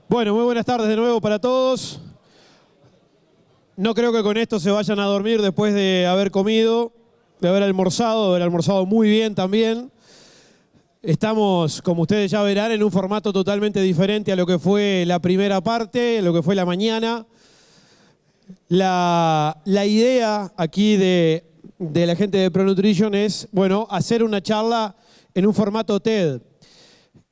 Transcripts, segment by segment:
Bueno, muy buenas tardes de nuevo para todos. No creo que con esto se vayan a dormir después de haber comido, de haber almorzado muy bien también. Estamos, como ustedes ya verán, en un formato totalmente diferente a lo que fue la primera parte, lo que fue la mañana. La idea aquí de la gente de ProNutrition es, bueno, hacer una charla en un formato TED.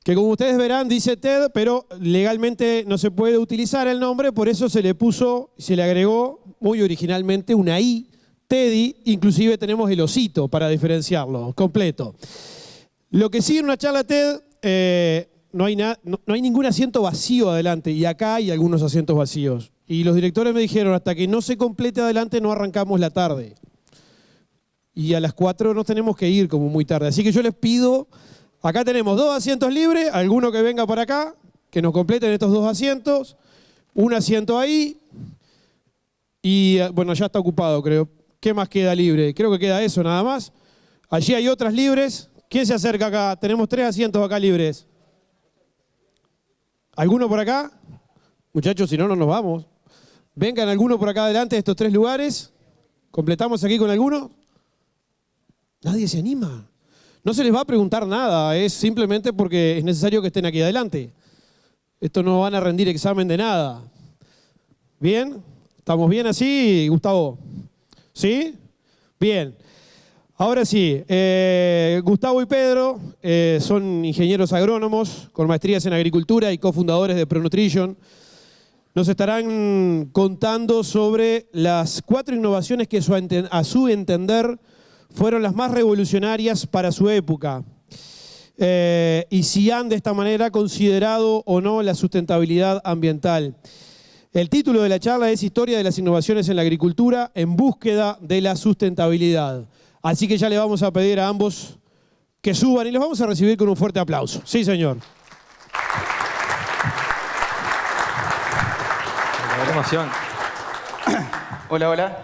Que como ustedes verán dice TED, pero legalmente no se puede utilizar el nombre, por eso se le agregó muy originalmente una I, TEDdy, inclusive tenemos el osito para diferenciarlo, completo. Lo que sí en una charla TED, no hay ningún asiento vacío adelante, y acá hay algunos asientos vacíos. Y los directores me dijeron, hasta que no se complete adelante no arrancamos la tarde. Y a las 4 nos tenemos que ir como muy tarde. Así que yo les pido... Acá tenemos 2 asientos libres, alguno que venga para acá, que nos completen estos 2 asientos, un asiento ahí, y bueno, ya está ocupado creo. ¿Qué más queda libre? Creo que queda eso nada más. Allí hay otras libres. ¿Quién se acerca acá? Tenemos 3 asientos acá libres. ¿Alguno por acá? Muchachos, si no, no nos vamos. Vengan alguno por acá adelante de estos 3 lugares. ¿Completamos aquí con alguno? Nadie se anima. No se les va a preguntar nada, es simplemente porque es necesario que estén aquí adelante. Esto no van a rendir examen de nada. ¿Bien? ¿Estamos bien así, Gustavo? ¿Sí? Bien. Ahora sí, Gustavo y Pedro son ingenieros agrónomos con maestrías en agricultura y cofundadores de ProNutrition. Nos estarán contando sobre las 4 innovaciones que a su entender fueron las más revolucionarias para su época. Y si han de esta manera considerado o no la sustentabilidad ambiental. El título de la charla es Historia de las innovaciones en la agricultura en búsqueda de la sustentabilidad. Así que ya le vamos a pedir a ambos que suban y los vamos a recibir con un fuerte aplauso. Sí, señor. Qué emoción. Hola, hola.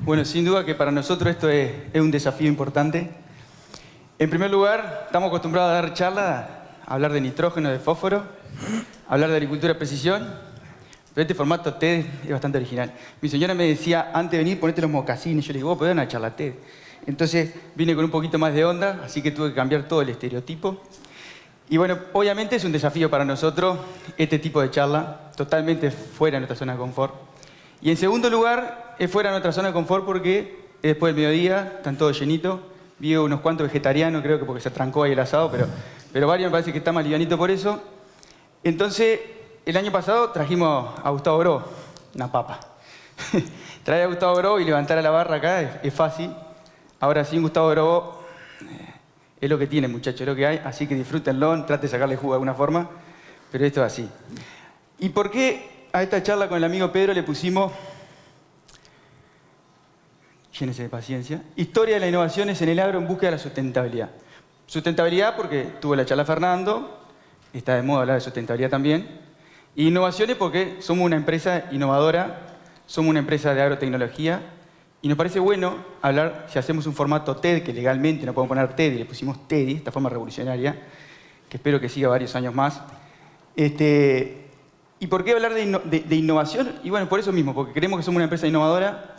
Bueno, sin duda que para nosotros esto es un desafío importante. En primer lugar, estamos acostumbrados a dar charlas, a hablar de nitrógeno, de fósforo, a hablar de agricultura de precisión, pero este formato TED es bastante original. Mi señora me decía, antes de venir, ponete los mocasines. Yo le digo, vos podés dar una charla TED. Entonces vine con un poquito más de onda, así que tuve que cambiar todo el estereotipo. Y bueno, obviamente es un desafío para nosotros este tipo de charla, totalmente fuera de nuestra zona de confort. Y en segundo lugar, es fuera de nuestra zona de confort porque es después del mediodía, están todos llenitos. Vi unos cuantos vegetarianos, creo que porque se trancó ahí el asado, pero varios me parece que está más livianito por eso. Entonces, el año pasado trajimos a Gustavo Bro, una papa. Traer a Gustavo Bro y levantar a la barra acá es fácil. Ahora sin Gustavo Bro es lo que tiene, muchachos, es lo que hay. Así que disfrútenlo, trate de sacarle jugo de alguna forma, pero esto es así. ¿Y por qué a esta charla con el amigo Pedro le pusimos, llénese de paciencia, Historia de las innovaciones en el agro en búsqueda de la sustentabilidad? Sustentabilidad porque tuvo la charla Fernando, está de moda hablar de sustentabilidad también. Y innovaciones porque somos una empresa innovadora, somos una empresa de agrotecnología y nos parece bueno hablar, si hacemos un formato TED, que legalmente no podemos poner TED y le pusimos TEDdy, esta forma revolucionaria, que espero que siga varios años más. ¿Y por qué hablar de innovación? Y bueno, por eso mismo, porque creemos que somos una empresa innovadora,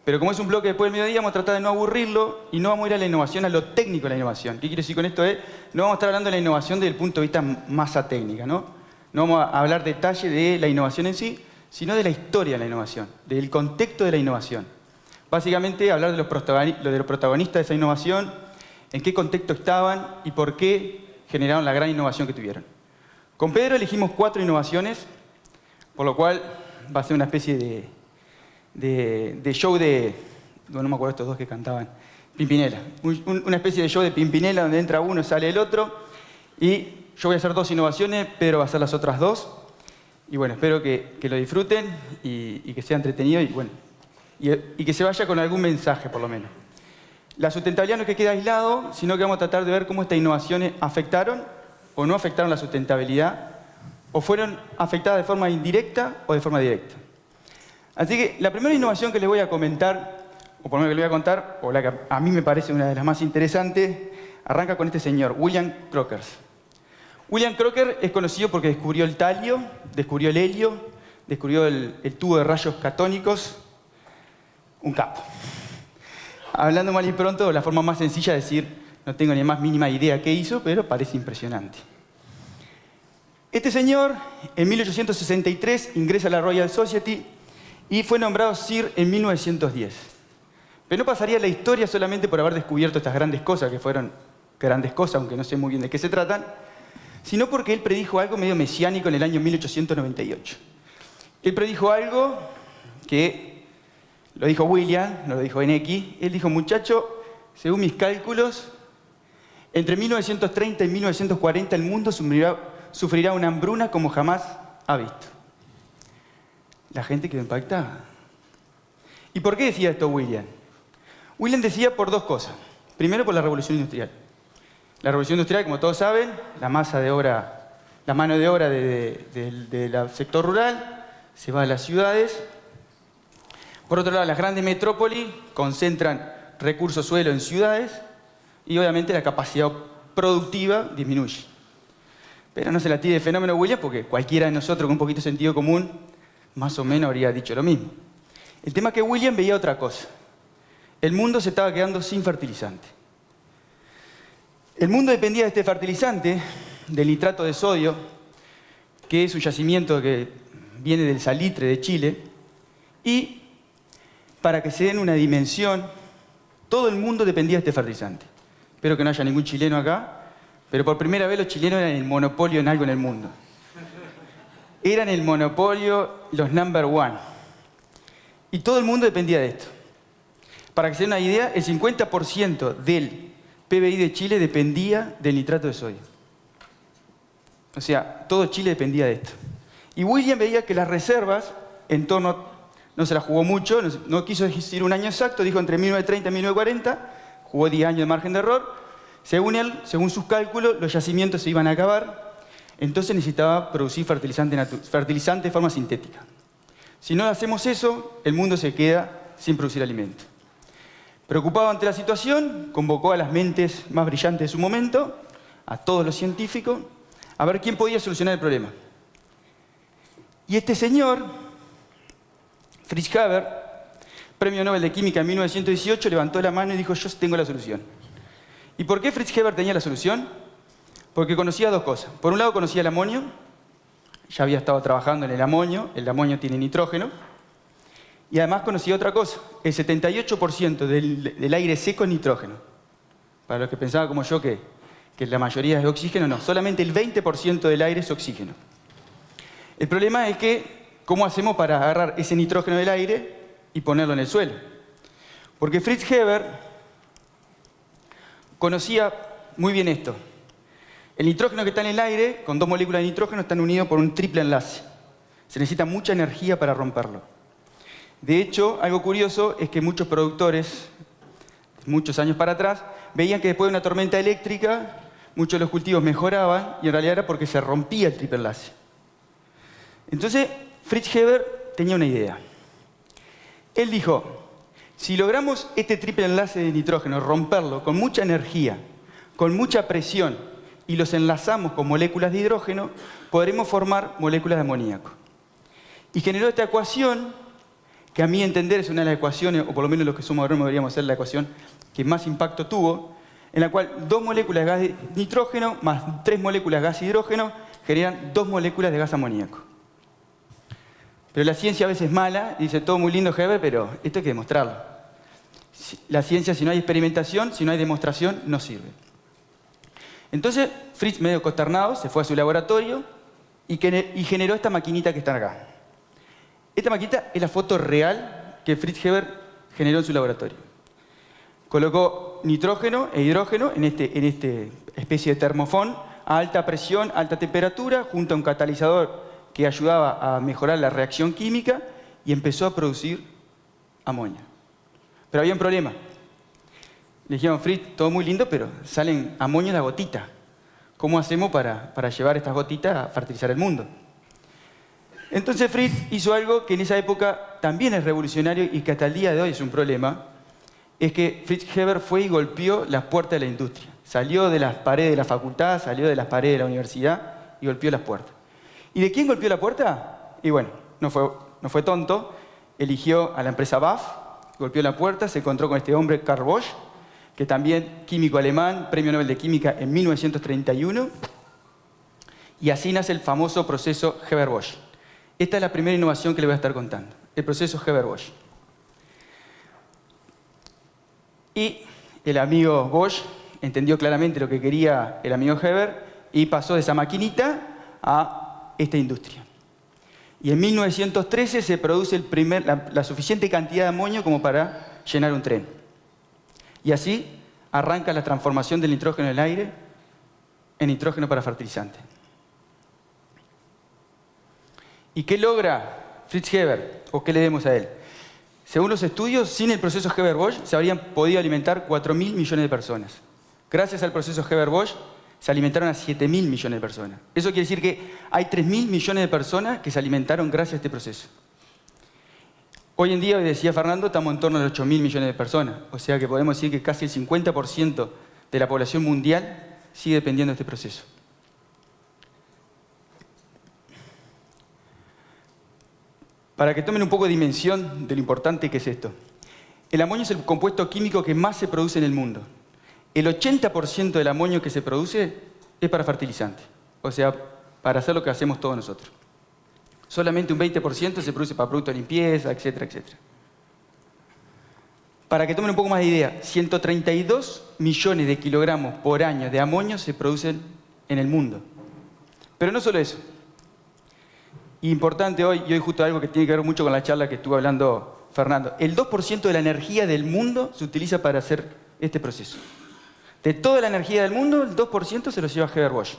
pero como es un bloque después del mediodía, vamos a tratar de no aburrirlo y no vamos a ir a la innovación, a lo técnico de la innovación. ¿Qué quiero decir con esto? No vamos a estar hablando de la innovación desde el punto de vista masa técnica, ¿no? No vamos a hablar detalle de la innovación en sí, sino de la historia de la innovación, del contexto de la innovación. Básicamente, hablar de los protagonistas de esa innovación, en qué contexto estaban y por qué generaron la gran innovación que tuvieron. Con Pedro elegimos 4 innovaciones, por lo cual va a ser una especie de show de... No me acuerdo estos dos que cantaban. Pimpinela. Una especie de show de Pimpinela donde entra uno, sale el otro. Y yo voy a hacer 2 innovaciones, Pedro va a hacer las otras 2. Y bueno, espero que lo disfruten y que sea entretenido y que se vaya con algún mensaje por lo menos. La sustentabilidad no es que quede aislado, sino que vamos a tratar de ver cómo estas innovaciones afectaron o no afectaron la sustentabilidad, o fueron afectadas de forma indirecta o de forma directa. Así que la primera innovación que les voy a comentar, o por lo menos que les voy a contar, o la que a mí me parece una de las más interesantes, arranca con este señor, William Crookers. William Crocker es conocido porque descubrió el talio, descubrió el helio, descubrió el tubo de rayos catónicos. Un capo. Hablando mal y pronto, la forma más sencilla de decir, no tengo ni más mínima idea qué hizo, pero parece impresionante. Este señor, en 1863, ingresa a la Royal Society y fue nombrado Sir en 1910. Pero no pasaría la historia solamente por haber descubierto estas grandes cosas, que fueron grandes cosas, aunque no sé muy bien de qué se tratan, sino porque él predijo algo medio mesiánico en el año 1898. Él predijo algo que lo dijo William, no lo dijo Eneki. Él dijo, muchacho, según mis cálculos, entre 1930 y 1940 el mundo sufrirá una hambruna como jamás ha visto. La gente quedó impactada. ¿Y por qué decía esto William? William decía por dos cosas. Primero, por la revolución industrial. La revolución industrial, como todos saben, la mano de obra del sector rural se va a las ciudades. Por otro lado, las grandes metrópolis concentran recursos suelo en ciudades y obviamente la capacidad productiva disminuye. Pero no se la tire de fenómeno William porque cualquiera de nosotros con un poquito de sentido común más o menos habría dicho lo mismo. El tema es que William veía otra cosa. El mundo se estaba quedando sin fertilizante. El mundo dependía de este fertilizante, del nitrato de sodio, que es un yacimiento que viene del salitre de Chile, y para que se den una dimensión, todo el mundo dependía de este fertilizante. Espero que no haya ningún chileno acá, pero por primera vez los chilenos eran el monopolio en algo en el mundo. Eran el monopolio, los number one. Y todo el mundo dependía de esto. Para que se den una idea, el 50% del PBI de Chile dependía del nitrato de sodio. O sea, todo Chile dependía de esto. Y William veía que las reservas, en torno, no se las jugó mucho, no quiso decir un año exacto, dijo entre 1930 y 1940, jugó 10 años de margen de error. Según él, según sus cálculos, los yacimientos se iban a acabar, entonces necesitaba producir fertilizante de forma sintética. Si no hacemos eso, el mundo se queda sin producir alimento. Preocupado ante la situación, convocó a las mentes más brillantes de su momento, a todos los científicos, a ver quién podía solucionar el problema. Y este señor, Fritz Haber, premio Nobel de Química en 1918, levantó la mano y dijo, yo tengo la solución. ¿Y por qué Fritz Haber tenía la solución? Porque conocía dos cosas. Por un lado conocía el amonio, ya había estado trabajando en el amonio tiene nitrógeno, y además conocía otra cosa, el 78% del aire seco es nitrógeno. Para los que pensaban como yo que la mayoría es oxígeno, no, solamente el 20% del aire es oxígeno. El problema es que, ¿cómo hacemos para agarrar ese nitrógeno del aire y ponerlo en el suelo? Porque Fritz Haber conocía muy bien esto. El nitrógeno que está en el aire, con dos moléculas de nitrógeno, están unidos por un triple enlace. Se necesita mucha energía para romperlo. De hecho, algo curioso es que muchos productores, muchos años para atrás, veían que después de una tormenta eléctrica, muchos de los cultivos mejoraban y en realidad era porque se rompía el triple enlace. Entonces, Fritz Haber tenía una idea. Él dijo, si logramos este triple enlace de nitrógeno, romperlo con mucha energía, con mucha presión, y los enlazamos con moléculas de hidrógeno, podremos formar moléculas de amoníaco. Y generó esta ecuación, que a mi entender es una de las ecuaciones, o por lo menos los que somos agrónomos deberíamos ser la ecuación que más impacto tuvo, en la cual 2 moléculas de gas de nitrógeno más 3 moléculas de gas de hidrógeno generan 2 moléculas de gas amoníaco. Pero la ciencia a veces es mala, dice todo muy lindo Haber, pero esto hay que demostrarlo. La ciencia, si no hay experimentación, si no hay demostración, no sirve. Entonces, Fritz, medio consternado, se fue a su laboratorio y generó esta maquinita que está acá. Esta maquinita es la foto real que Fritz Haber generó en su laboratorio. Colocó nitrógeno e hidrógeno en este especie de termofón a alta presión, alta temperatura, junto a un catalizador que ayudaba a mejorar la reacción química y empezó a producir amonio. Pero había un problema. Le dijeron, Fritz, todo muy lindo, pero salen amonio en la gotita. ¿Cómo hacemos para llevar estas gotitas a fertilizar el mundo? Entonces Fritz hizo algo que en esa época también es revolucionario y que hasta el día de hoy es un problema. Es que Fritz Haber fue y golpeó las puertas de la industria. Salió de las paredes de la facultad, salió de las paredes de la universidad y golpeó las puertas. ¿Y de quién golpeó la puerta? Y bueno, no fue tonto. Eligió a la empresa BASF, golpeó la puerta, se encontró con este hombre, Carl Bosch, que también químico alemán, premio Nobel de Química en 1931. Y así nace el famoso proceso Haber-Bosch. Esta es la primera innovación que le voy a estar contando, el proceso Haber-Bosch. Y el amigo Bosch entendió claramente lo que quería el amigo Haber y pasó de esa maquinita a esta industria. Y en 1913 se produce la suficiente cantidad de amonio como para llenar un tren. Y así arranca la transformación del nitrógeno del aire en nitrógeno para fertilizante. ¿Y qué logra Fritz Haber? ¿O qué le debemos a él? Según los estudios, sin el proceso Haber-Bosch se habrían podido alimentar 4.000 millones de personas. Gracias al proceso Haber-Bosch se alimentaron a 7.000 millones de personas. Eso quiere decir que hay 3.000 millones de personas que se alimentaron gracias a este proceso. Hoy en día, decía Fernando, estamos en torno a los 8.000 millones de personas. O sea que podemos decir que casi el 50% de la población mundial sigue dependiendo de este proceso. Para que tomen un poco de dimensión de lo importante que es esto. El amonio es el compuesto químico que más se produce en el mundo. El 80% del amonio que se produce es para fertilizante. O sea, para hacer lo que hacemos todos nosotros. Solamente un 20% se produce para productos de limpieza, etcétera, etcétera. Para que tomen un poco más de idea, 132 millones de kilogramos por año de amonio se producen en el mundo. Pero no solo eso. Importante hoy, y hoy justo algo que tiene que ver mucho con la charla que estuvo hablando Fernando, el 2% de la energía del mundo se utiliza para hacer este proceso. De toda la energía del mundo, el 2% se lo lleva Haber-Bosch.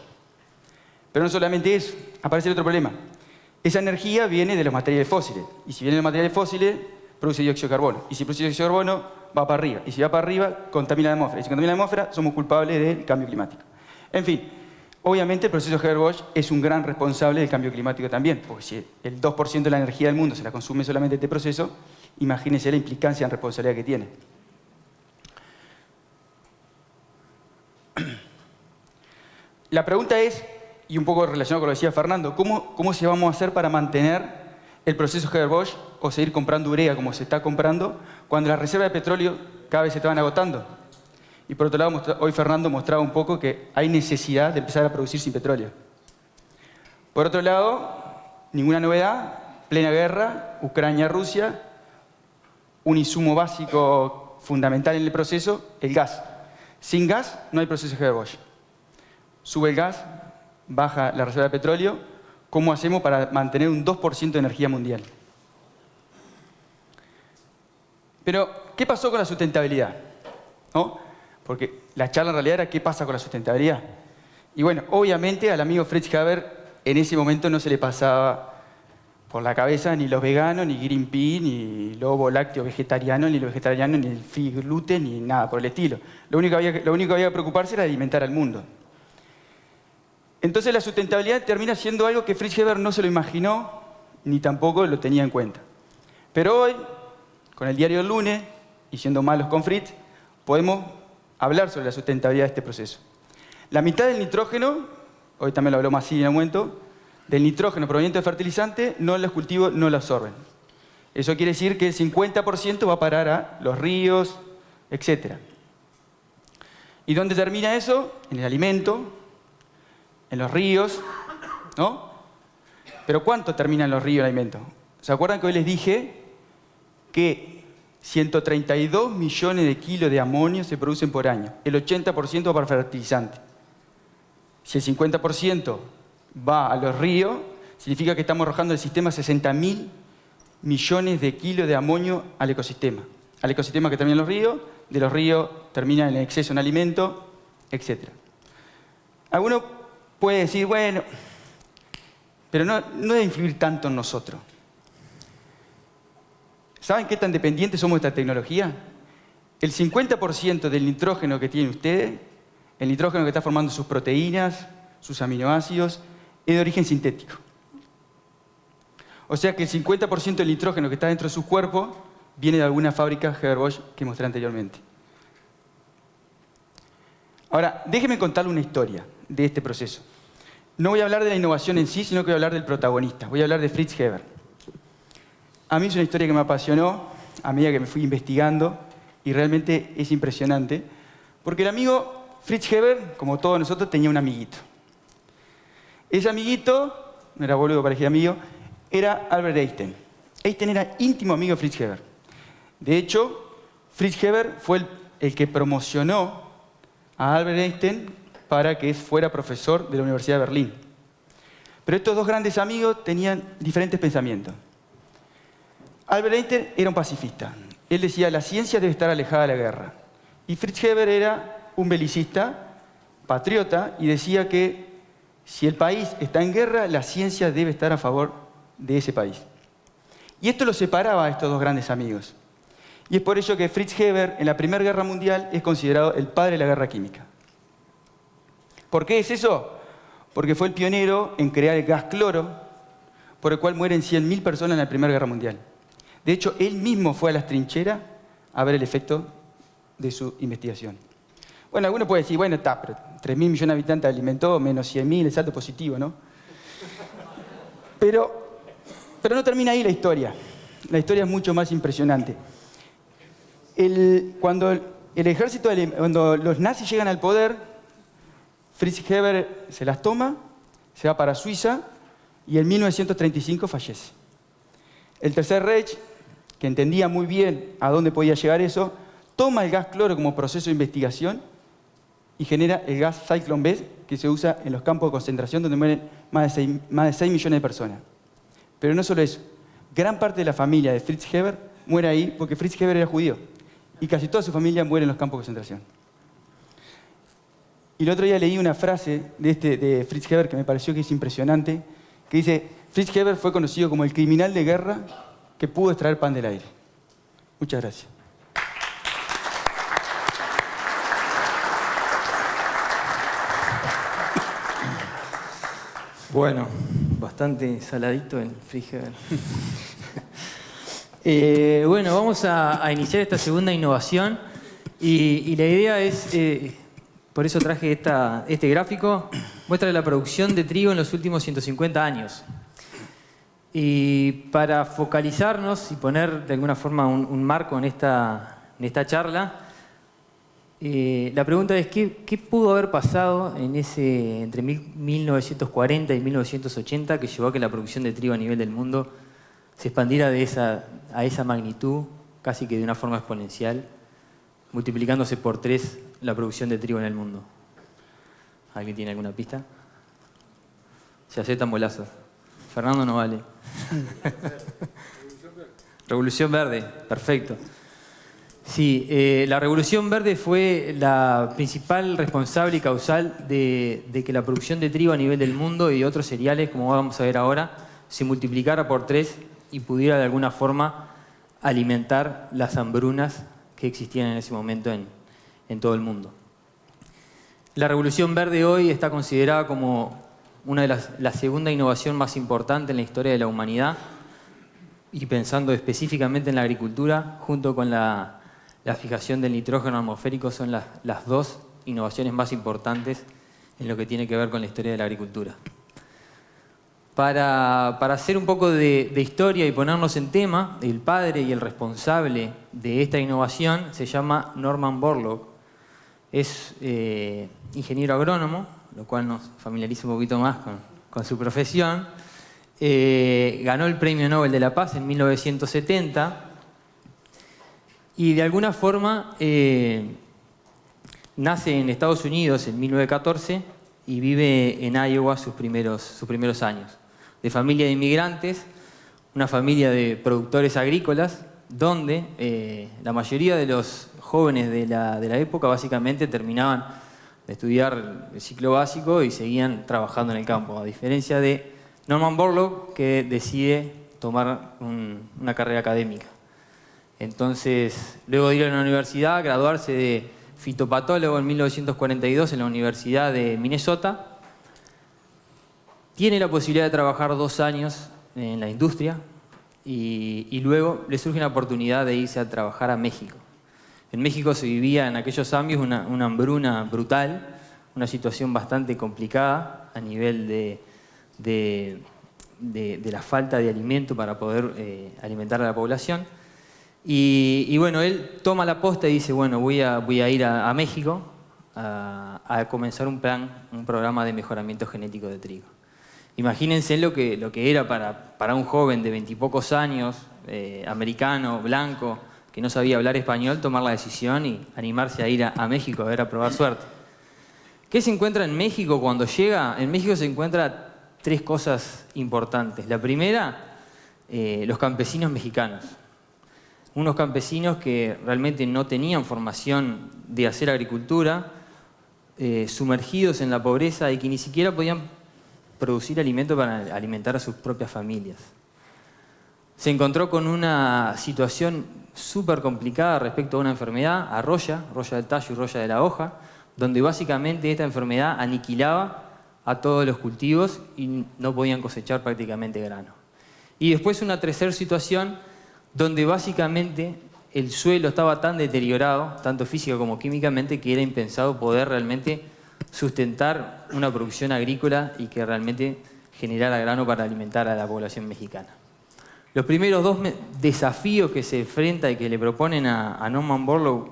Pero no solamente eso, aparece el otro problema. Esa energía viene de los materiales fósiles. Y si viene de los materiales fósiles, produce dióxido de carbono. Y si produce dióxido de carbono, va para arriba. Y si va para arriba, contamina la atmósfera. Y si contamina la atmósfera, somos culpables del cambio climático. En fin, obviamente el proceso Haber-Bosch es un gran responsable del cambio climático también. Porque si el 2% de la energía del mundo se la consume solamente este proceso, imagínense la implicancia en responsabilidad que tiene. La pregunta es, y un poco relacionado con lo que decía Fernando, ¿cómo se vamos a hacer para mantener el proceso Haber-Bosch o seguir comprando urea como se está comprando cuando las reservas de petróleo cada vez se estaban agotando? Y por otro lado, hoy Fernando mostraba un poco que hay necesidad de empezar a producir sin petróleo. Por otro lado, ninguna novedad, plena guerra, Ucrania-Rusia, un insumo básico fundamental en el proceso, el gas. Sin gas no hay proceso Haber-Bosch. Sube el gas, baja la reserva de petróleo. ¿Cómo hacemos para mantener un 2% de energía mundial? Pero, ¿qué pasó con la sustentabilidad? ¿No? Porque la charla en realidad era ¿qué pasa con la sustentabilidad? Y bueno, obviamente al amigo Fritz Haber en ese momento no se le pasaba por la cabeza ni los veganos, ni Greenpeace, ni lobo lácteo vegetariano, ni los vegetarianos, ni el free gluten, ni nada por el estilo. Lo único que había que preocuparse era de alimentar al mundo. Entonces la sustentabilidad termina siendo algo que Fritz Haber no se lo imaginó, ni tampoco lo tenía en cuenta. Pero hoy, con el diario del lunes, y siendo malos con Fritz, podemos hablar sobre la sustentabilidad de este proceso. La mitad del nitrógeno, hoy también lo habló Massi en un momento, del nitrógeno proveniente de fertilizante, los cultivos no lo absorben. Eso quiere decir que el 50% va a parar a los ríos, etc. ¿Y dónde termina eso? En el alimento, en los ríos, ¿no? Pero ¿cuánto termina en los ríos el alimento? ¿Se acuerdan que hoy les dije que 132 millones de kilos de amonio se producen por año? El 80% para fertilizante. Si el 50% va a los ríos, significa que estamos arrojando al sistema 60.000 millones de kilos de amonio al ecosistema. Al ecosistema que termina en los ríos, de los ríos termina en exceso en alimento, etc. Alguno puede decir, bueno, pero no debe influir tanto en nosotros. ¿Saben qué tan dependientes somos de esta tecnología? El 50% del nitrógeno que tienen ustedes, el nitrógeno que está formando sus proteínas, sus aminoácidos, es de origen sintético. O sea que el 50% del nitrógeno que está dentro de su cuerpo viene de alguna fábrica Haber-Bosch que mostré anteriormente. Ahora, déjeme contarle una historia de este proceso. No voy a hablar de la innovación en sí, sino que voy a hablar del protagonista. Voy a hablar de Fritz Heber. A mí es una historia que me apasionó a medida que me fui investigando y realmente es impresionante, porque el amigo Fritz Heber, como todos nosotros, tenía un amiguito. Ese amiguito, no era boludo, parecía amigo, era Albert Einstein. Einstein era íntimo amigo de Fritz Heber. De hecho, Fritz Heber fue el que promocionó a Albert Einstein para que fuera profesor de la Universidad de Berlín. Pero estos dos grandes amigos tenían diferentes pensamientos. Albert Einstein era un pacifista. Él decía, la ciencia debe estar alejada de la guerra. Y Fritz Heber era un belicista, patriota, y decía que si el país está en guerra, la ciencia debe estar a favor de ese país. Y esto los separaba a estos dos grandes amigos. Y es por ello que Fritz Heber, en la Primera Guerra Mundial, es considerado el padre de la guerra química. ¿Por qué es eso? Porque fue el pionero en crear el gas cloro, por el cual mueren 100.000 personas en la Primera Guerra Mundial. De hecho, él mismo fue a las trincheras a ver el efecto de su investigación. Bueno, alguno puede decir, bueno, está, pero 3.000 millones de habitantes alimentó, menos 100.000, el salto positivo, ¿no? Pero no termina ahí la historia. La historia es mucho más impresionante. Cuando los nazis llegan al poder, Fritz Heber se las toma, se va para Suiza y en 1935 fallece. El Tercer Reich, que entendía muy bien a dónde podía llegar eso, toma el gas cloro como proceso de investigación y genera el gas Zyklon B, que se usa en los campos de concentración donde mueren más de 6 millones de personas. Pero no solo eso, gran parte de la familia de Fritz Heber muere ahí porque Fritz Heber era judío y casi toda su familia muere en los campos de concentración. Y el otro día leí una frase de Fritz Heber que me pareció que es impresionante, que dice, Fritz Heber fue conocido como el criminal de guerra que pudo extraer pan del aire. Muchas gracias. Bueno, bastante saladito el Fritz Heber. Bueno, vamos a iniciar esta segunda innovación y la idea es, por eso traje este gráfico, muestra la producción de trigo en los últimos 150 años. Y para focalizarnos y poner de alguna forma un marco en esta charla, la pregunta es, ¿qué pudo haber pasado entre 1940 y 1980 que llevó a que la producción de trigo a nivel del mundo se expandiera a esa magnitud, casi que de una forma exponencial, multiplicándose por 3 la producción de trigo en el mundo? ¿Alguien tiene alguna pista? Se aceptan bolazos. Fernando no vale. Revolución Verde, perfecto. Sí, la Revolución Verde fue la principal responsable y causal de que la producción de trigo a nivel del mundo y de otros cereales, como vamos a ver ahora, se multiplicara por 3 y pudiera de alguna forma alimentar las hambrunas que existían en ese momento en todo el mundo. La Revolución Verde hoy está considerada como una de la segunda innovación más importante en la historia de la humanidad, y pensando específicamente en la agricultura, junto con la fijación del nitrógeno atmosférico, son las 2 innovaciones más importantes en lo que tiene que ver con la historia de la agricultura. Para hacer un poco de historia y ponernos en tema, el padre y el responsable de esta innovación se llama Norman Borlaug. Es ingeniero agrónomo, lo cual nos familiariza un poquito más con su profesión. Ganó el Premio Nobel de la Paz en 1970 y de alguna forma nace en Estados Unidos en 1914 y vive en Iowa sus primeros años. De familia de inmigrantes, una familia de productores agrícolas, donde la mayoría de los jóvenes de la época básicamente terminaban de estudiar el ciclo básico y seguían trabajando en el campo, a diferencia de Norman Borlaug, que decide tomar una carrera académica. Entonces, luego de ir a la universidad, graduarse de fitopatólogo en 1942 en la Universidad de Minnesota, tiene la posibilidad de trabajar 2 años en la industria y luego le surge una oportunidad de irse a trabajar a México. En México se vivía en aquellos años una hambruna brutal, una situación bastante complicada a nivel de la falta de alimento para poder alimentar a la población. Y bueno, él toma la posta y dice, bueno, voy a ir a México a comenzar un programa de mejoramiento genético de trigo. Imagínense lo que era para un joven de 20 y pocos años, americano, blanco, que no sabía hablar español, tomar la decisión y animarse a ir a México a probar suerte. ¿Qué se encuentra en México cuando llega? En México se encuentra 3 cosas importantes. La primera, los campesinos mexicanos. Unos campesinos que realmente no tenían formación de hacer agricultura, sumergidos en la pobreza y que ni siquiera podían producir alimento para alimentar a sus propias familias. Se encontró con una situación súper complicada respecto a una enfermedad, roya del tallo y roya de la hoja, donde básicamente esta enfermedad aniquilaba a todos los cultivos y no podían cosechar prácticamente grano. Y después una tercera situación donde básicamente el suelo estaba tan deteriorado, tanto física como químicamente, que era impensado poder realmente sustentar una producción agrícola y que realmente generara grano para alimentar a la población mexicana. Los primeros 2 desafíos que se enfrenta y que le proponen a Norman Borlaug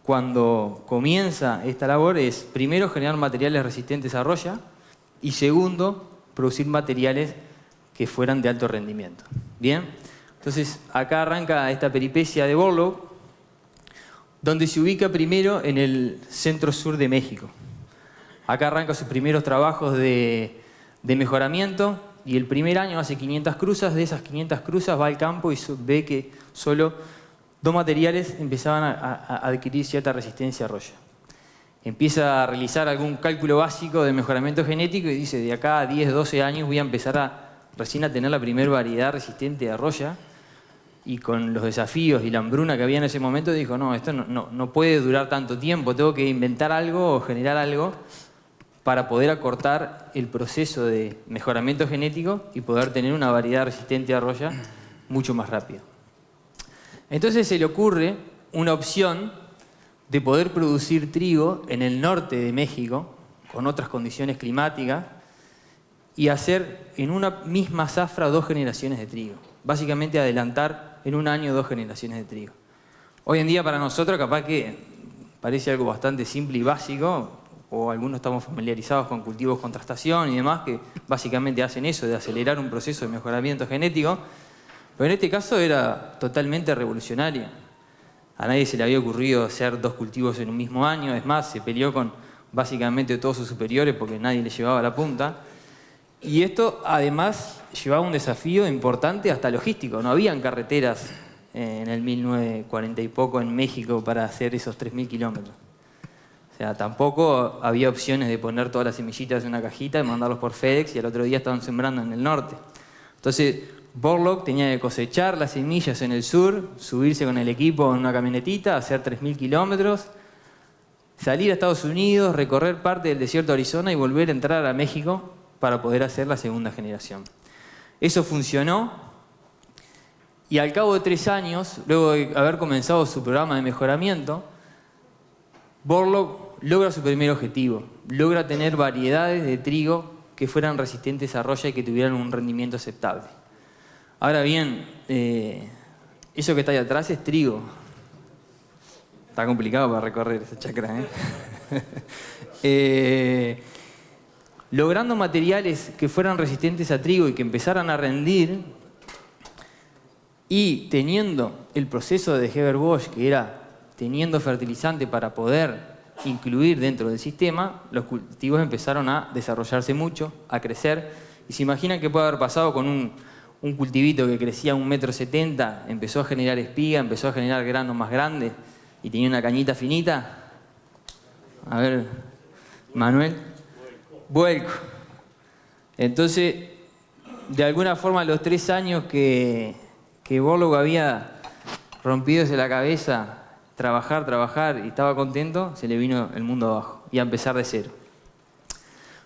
cuando comienza esta labor es, primero, generar materiales resistentes a roya y, segundo, producir materiales que fueran de alto rendimiento. ¿Bien? Entonces, acá arranca esta peripecia de Borlaug, donde se ubica primero en el centro-sur de México. Acá arranca sus primeros trabajos de mejoramiento y el primer año hace 500 cruzas. De esas 500 cruzas va al campo y ve que solo 2 materiales empezaban a adquirir cierta resistencia a roya. Empieza a realizar algún cálculo básico de mejoramiento genético y dice, de acá a 10, 12 años voy a empezar recién a tener la primera variedad resistente a roya. Y con los desafíos y la hambruna que había en ese momento, dijo, no, esto no puede durar tanto tiempo, tengo que inventar algo o generar algo para poder acortar el proceso de mejoramiento genético y poder tener una variedad resistente a roya mucho más rápido. Entonces se le ocurre una opción de poder producir trigo en el norte de México, con otras condiciones climáticas, y hacer en una misma zafra 2 generaciones de trigo. Básicamente adelantar en un año 2 generaciones de trigo. Hoy en día para nosotros capaz que parece algo bastante simple y básico, o algunos estamos familiarizados con cultivos con trastación y demás, que básicamente hacen eso, de acelerar un proceso de mejoramiento genético, pero en este caso era totalmente revolucionario. A nadie se le había ocurrido hacer 2 cultivos en un mismo año, es más, se peleó con básicamente todos sus superiores porque nadie le llevaba la punta. Y esto además llevaba un desafío importante hasta logístico. No habían carreteras en el 1940 y poco en México para hacer esos 3.000 kilómetros. O sea, tampoco había opciones de poner todas las semillitas en una cajita y mandarlos por FedEx y al otro día estaban sembrando en el norte. Entonces, Borlaug tenía que cosechar las semillas en el sur, subirse con el equipo en una camionetita, hacer 3.000 kilómetros, salir a Estados Unidos, recorrer parte del desierto de Arizona y volver a entrar a México para poder hacer la segunda generación. Eso funcionó y al cabo de 3 años, luego de haber comenzado su programa de mejoramiento, Borlaug logra su primer objetivo, logra tener variedades de trigo que fueran resistentes a roya y que tuvieran un rendimiento aceptable. Ahora bien, eso que está ahí atrás es trigo. Está complicado para recorrer esa chacra, logrando materiales que fueran resistentes a trigo y que empezaran a rendir, y teniendo el proceso de Haber-Bosch, que era teniendo fertilizante para poder incluir dentro del sistema, los cultivos empezaron a desarrollarse mucho, a crecer. Y se imaginan qué puede haber pasado con un cultivito que crecía 1,70 m, empezó a generar espiga, empezó a generar granos más grandes y tenía una cañita finita. A ver, Manuel. Vuelco. Entonces, de alguna forma, los 3 años que Borlaug había rompido la cabeza, trabajar y estaba contento, se le vino el mundo abajo y a empezar de cero.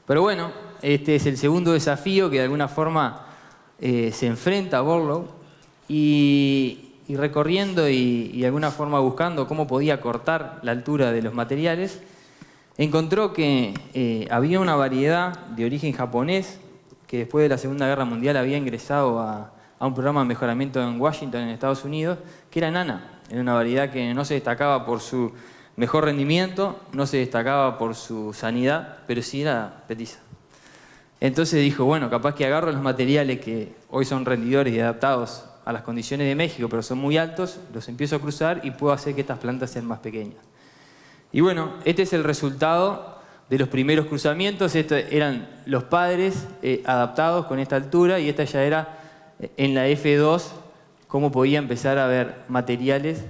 Pero bueno, este es el segundo desafío que de alguna forma se enfrenta a Borlaug y y recorriendo y de alguna forma buscando cómo podía cortar la altura de los materiales, encontró que había una variedad de origen japonés que después de la Segunda Guerra Mundial había ingresado a un programa de mejoramiento en Washington, en Estados Unidos, que era nana. Era una variedad que no se destacaba por su mejor rendimiento, no se destacaba por su sanidad, pero sí era petiza. Entonces dijo, bueno, capaz que agarro los materiales que hoy son rendidores y adaptados a las condiciones de México, pero son muy altos, los empiezo a cruzar y puedo hacer que estas plantas sean más pequeñas. Y bueno, este es el resultado de los primeros cruzamientos. Estos eran los padres adaptados con esta altura y esta ya era en la F2, cómo podía empezar a ver materiales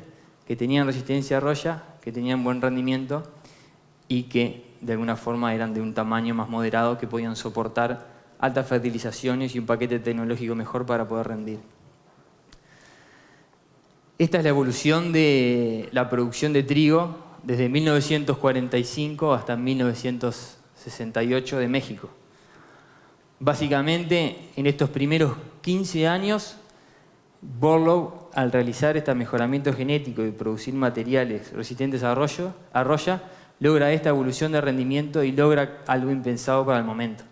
que tenían resistencia a roya, que tenían buen rendimiento y que de alguna forma eran de un tamaño más moderado, que podían soportar altas fertilizaciones y un paquete tecnológico mejor para poder rendir. Esta es la evolución de la producción de trigo desde 1945 hasta 1968 de México. Básicamente, en estos primeros 15 años, Borlaug, al realizar este mejoramiento genético y producir materiales resistentes a roya, logra esta evolución de rendimiento y logra algo impensado para el momento,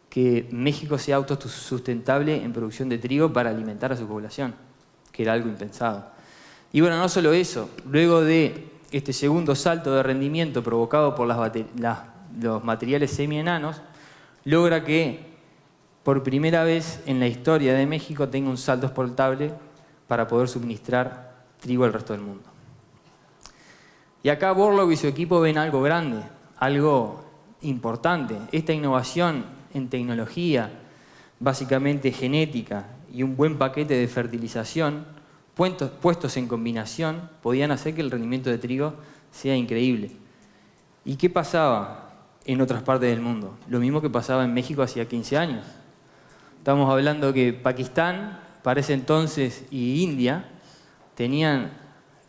que México sea autosustentable en producción de trigo para alimentar a su población, que era algo impensado. Y bueno, no solo eso, luego de este segundo salto de rendimiento provocado por los materiales semi-enanos, logra que por primera vez en la historia de México tenga un salto exportable para poder suministrar trigo al resto del mundo. Y acá Borlaug y su equipo ven algo grande, algo importante. Esta innovación en tecnología, básicamente genética y un buen paquete de fertilización, puestos en combinación, podían hacer que el rendimiento de trigo sea increíble. ¿Y qué pasaba en otras partes del mundo? Lo mismo que pasaba en México hacía 15 años. Estamos hablando que Pakistán, para ese entonces, y India, tenían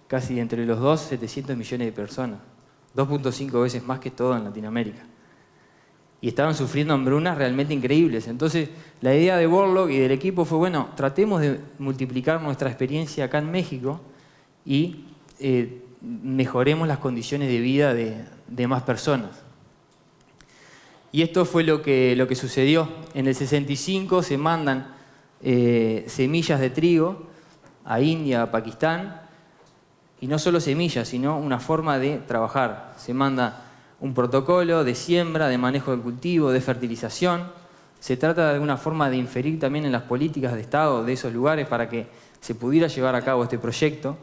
casi entre los dos 700 millones de personas, 2.5 veces más que todo en Latinoamérica. Y estaban sufriendo hambrunas realmente increíbles. Entonces, la idea de Borlaug y del equipo fue, bueno, tratemos de multiplicar nuestra experiencia acá en México y mejoremos las condiciones de vida de más personas. Y esto fue lo que sucedió. En el 65 se mandan semillas de trigo a India, a Pakistán, y no solo semillas, sino una forma de trabajar. Se manda un protocolo de siembra, de manejo del cultivo, de fertilización. Se trata de alguna forma de inferir también en las políticas de Estado de esos lugares para que se pudiera llevar a cabo este proyecto.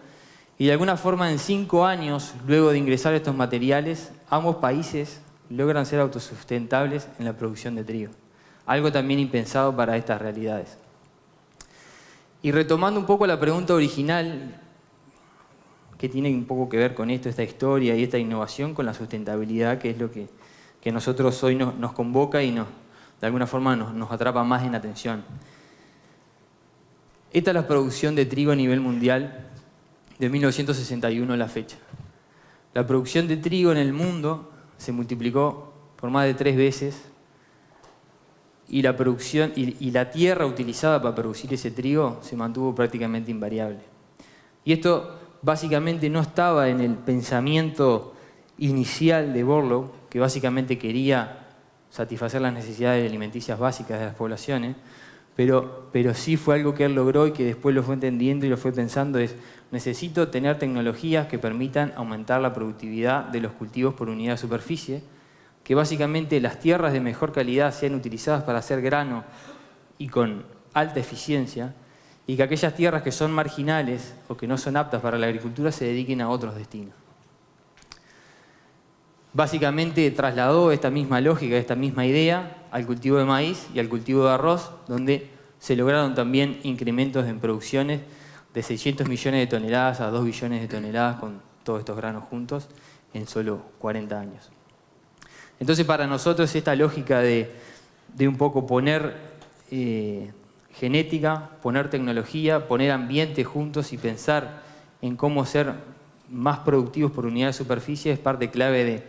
Y de alguna forma en 5 años, luego de ingresar estos materiales, ambos países logran ser autosustentables en la producción de trigo. Algo también impensado para estas realidades. Y retomando un poco la pregunta original, que tiene un poco que ver con esto, esta historia y esta innovación con la sustentabilidad, que es lo que nosotros hoy nos convoca y de alguna forma nos atrapa más en atención. Esta es la producción de trigo a nivel mundial de 1961 a la fecha. La producción de trigo en el mundo se multiplicó por más de 3 veces y la producción y la tierra utilizada para producir ese trigo se mantuvo prácticamente invariable. Y esto básicamente no estaba en el pensamiento inicial de Borlaug, que básicamente quería satisfacer las necesidades alimenticias básicas de las poblaciones, pero sí fue algo que él logró y que después lo fue entendiendo y lo fue pensando, es necesito tener tecnologías que permitan aumentar la productividad de los cultivos por unidad de superficie, que básicamente las tierras de mejor calidad sean utilizadas para hacer grano y con alta eficiencia, y que aquellas tierras que son marginales o que no son aptas para la agricultura se dediquen a otros destinos. Básicamente trasladó esta misma lógica, esta misma idea al cultivo de maíz y al cultivo de arroz, donde se lograron también incrementos en producciones de 600 millones de toneladas a 2 billones de toneladas con todos estos granos juntos en solo 40 años. Entonces para nosotros esta lógica de un poco poner genética, poner tecnología, poner ambiente juntos y pensar en cómo ser más productivos por unidad de superficie es parte clave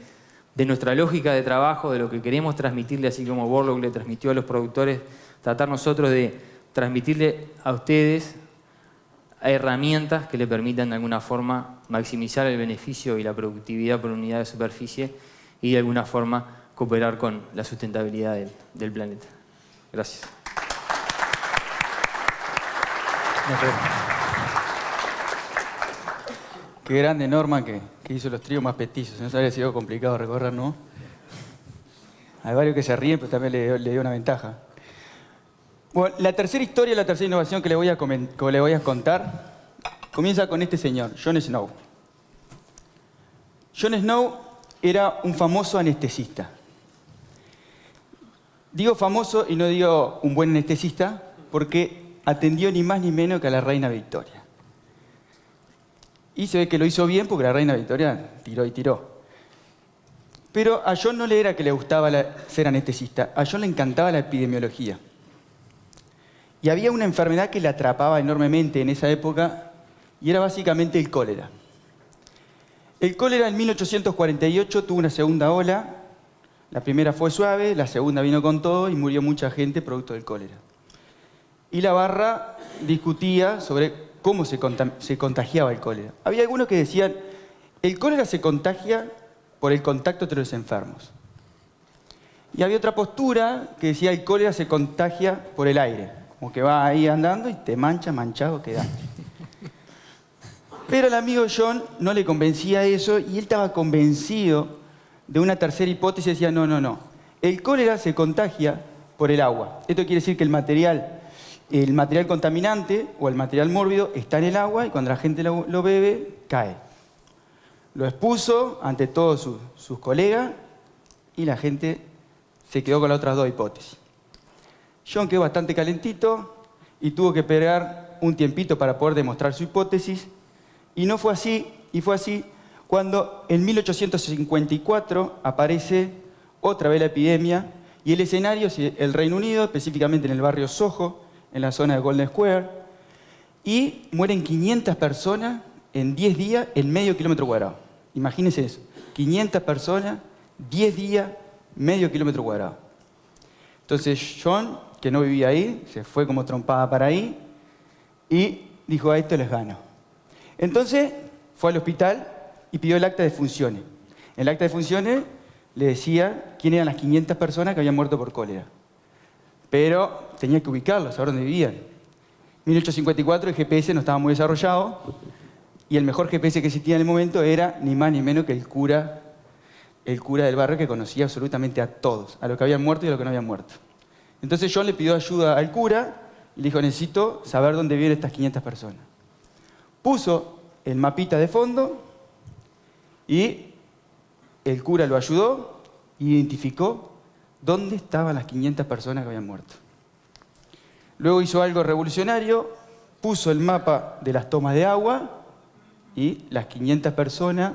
de nuestra lógica de trabajo, de lo que queremos transmitirle, así como Borlaug le transmitió a los productores, tratar nosotros de transmitirle a ustedes a herramientas que le permitan de alguna forma maximizar el beneficio y la productividad por unidad de superficie y de alguna forma cooperar con la sustentabilidad del planeta. Gracias. Qué grande Norma que hizo los tríos más petizos. No habría sido complicado recorrer, ¿no? Hay varios que se ríen, pero también le dio una ventaja. Bueno, la tercera historia, la tercera innovación que le voy a contar, comienza con este señor, John Snow. John Snow era un famoso anestesista. Digo famoso y no digo un buen anestesista, porque atendió ni más ni menos que a la reina Victoria. Y se ve que lo hizo bien porque la reina Victoria tiró y tiró. Pero a John no le era que le gustaba ser anestesista, a John le encantaba la epidemiología. Y había una enfermedad que le atrapaba enormemente en esa época y era básicamente el cólera. El cólera en 1848 tuvo una segunda ola. La primera fue suave, la segunda vino con todo y murió mucha gente producto del cólera. Y la barra discutía sobre cómo se contagiaba el cólera. Había algunos que decían, el cólera se contagia por el contacto entre los enfermos. Y había otra postura que decía, el cólera se contagia por el aire. Como que va ahí andando y te manchado quedas. Pero al amigo John no le convencía eso y él estaba convencido de una tercera hipótesis. Decía, no. El cólera se contagia por el agua. Esto quiere decir que el material contaminante o el material mórbido está en el agua y cuando la gente lo bebe, cae. Lo expuso ante todos sus colegas y la gente se quedó con las otras dos hipótesis. John quedó bastante calentito y tuvo que esperar un tiempito para poder demostrar su hipótesis. Y no fue así, y fue así cuando en 1854 aparece otra vez la epidemia y el escenario es el Reino Unido, específicamente en el barrio Soho, en la zona de Golden Square, y mueren 500 personas en 10 días en medio kilómetro cuadrado. Imagínense eso, 500 personas, 10 días, medio kilómetro cuadrado. Entonces John, que no vivía ahí, se fue como trompada para ahí y dijo, a esto les gano. Entonces fue al hospital y pidió el acta de funciones. En el acta de funciones le decía quién eran las 500 personas que habían muerto por cólera. Pero tenía que ubicarlos, saber dónde vivían. En 1854 el GPS no estaba muy desarrollado y el mejor GPS que existía en el momento era ni más ni menos que el cura del barrio que conocía absolutamente a todos, a los que habían muerto y a los que no habían muerto. Entonces John le pidió ayuda al cura y le dijo, necesito saber dónde viven estas 500 personas. Puso el mapita de fondo y el cura lo ayudó e identificó dónde estaban las 500 personas que habían muerto. Luego hizo algo revolucionario, puso el mapa de las tomas de agua y las 500 personas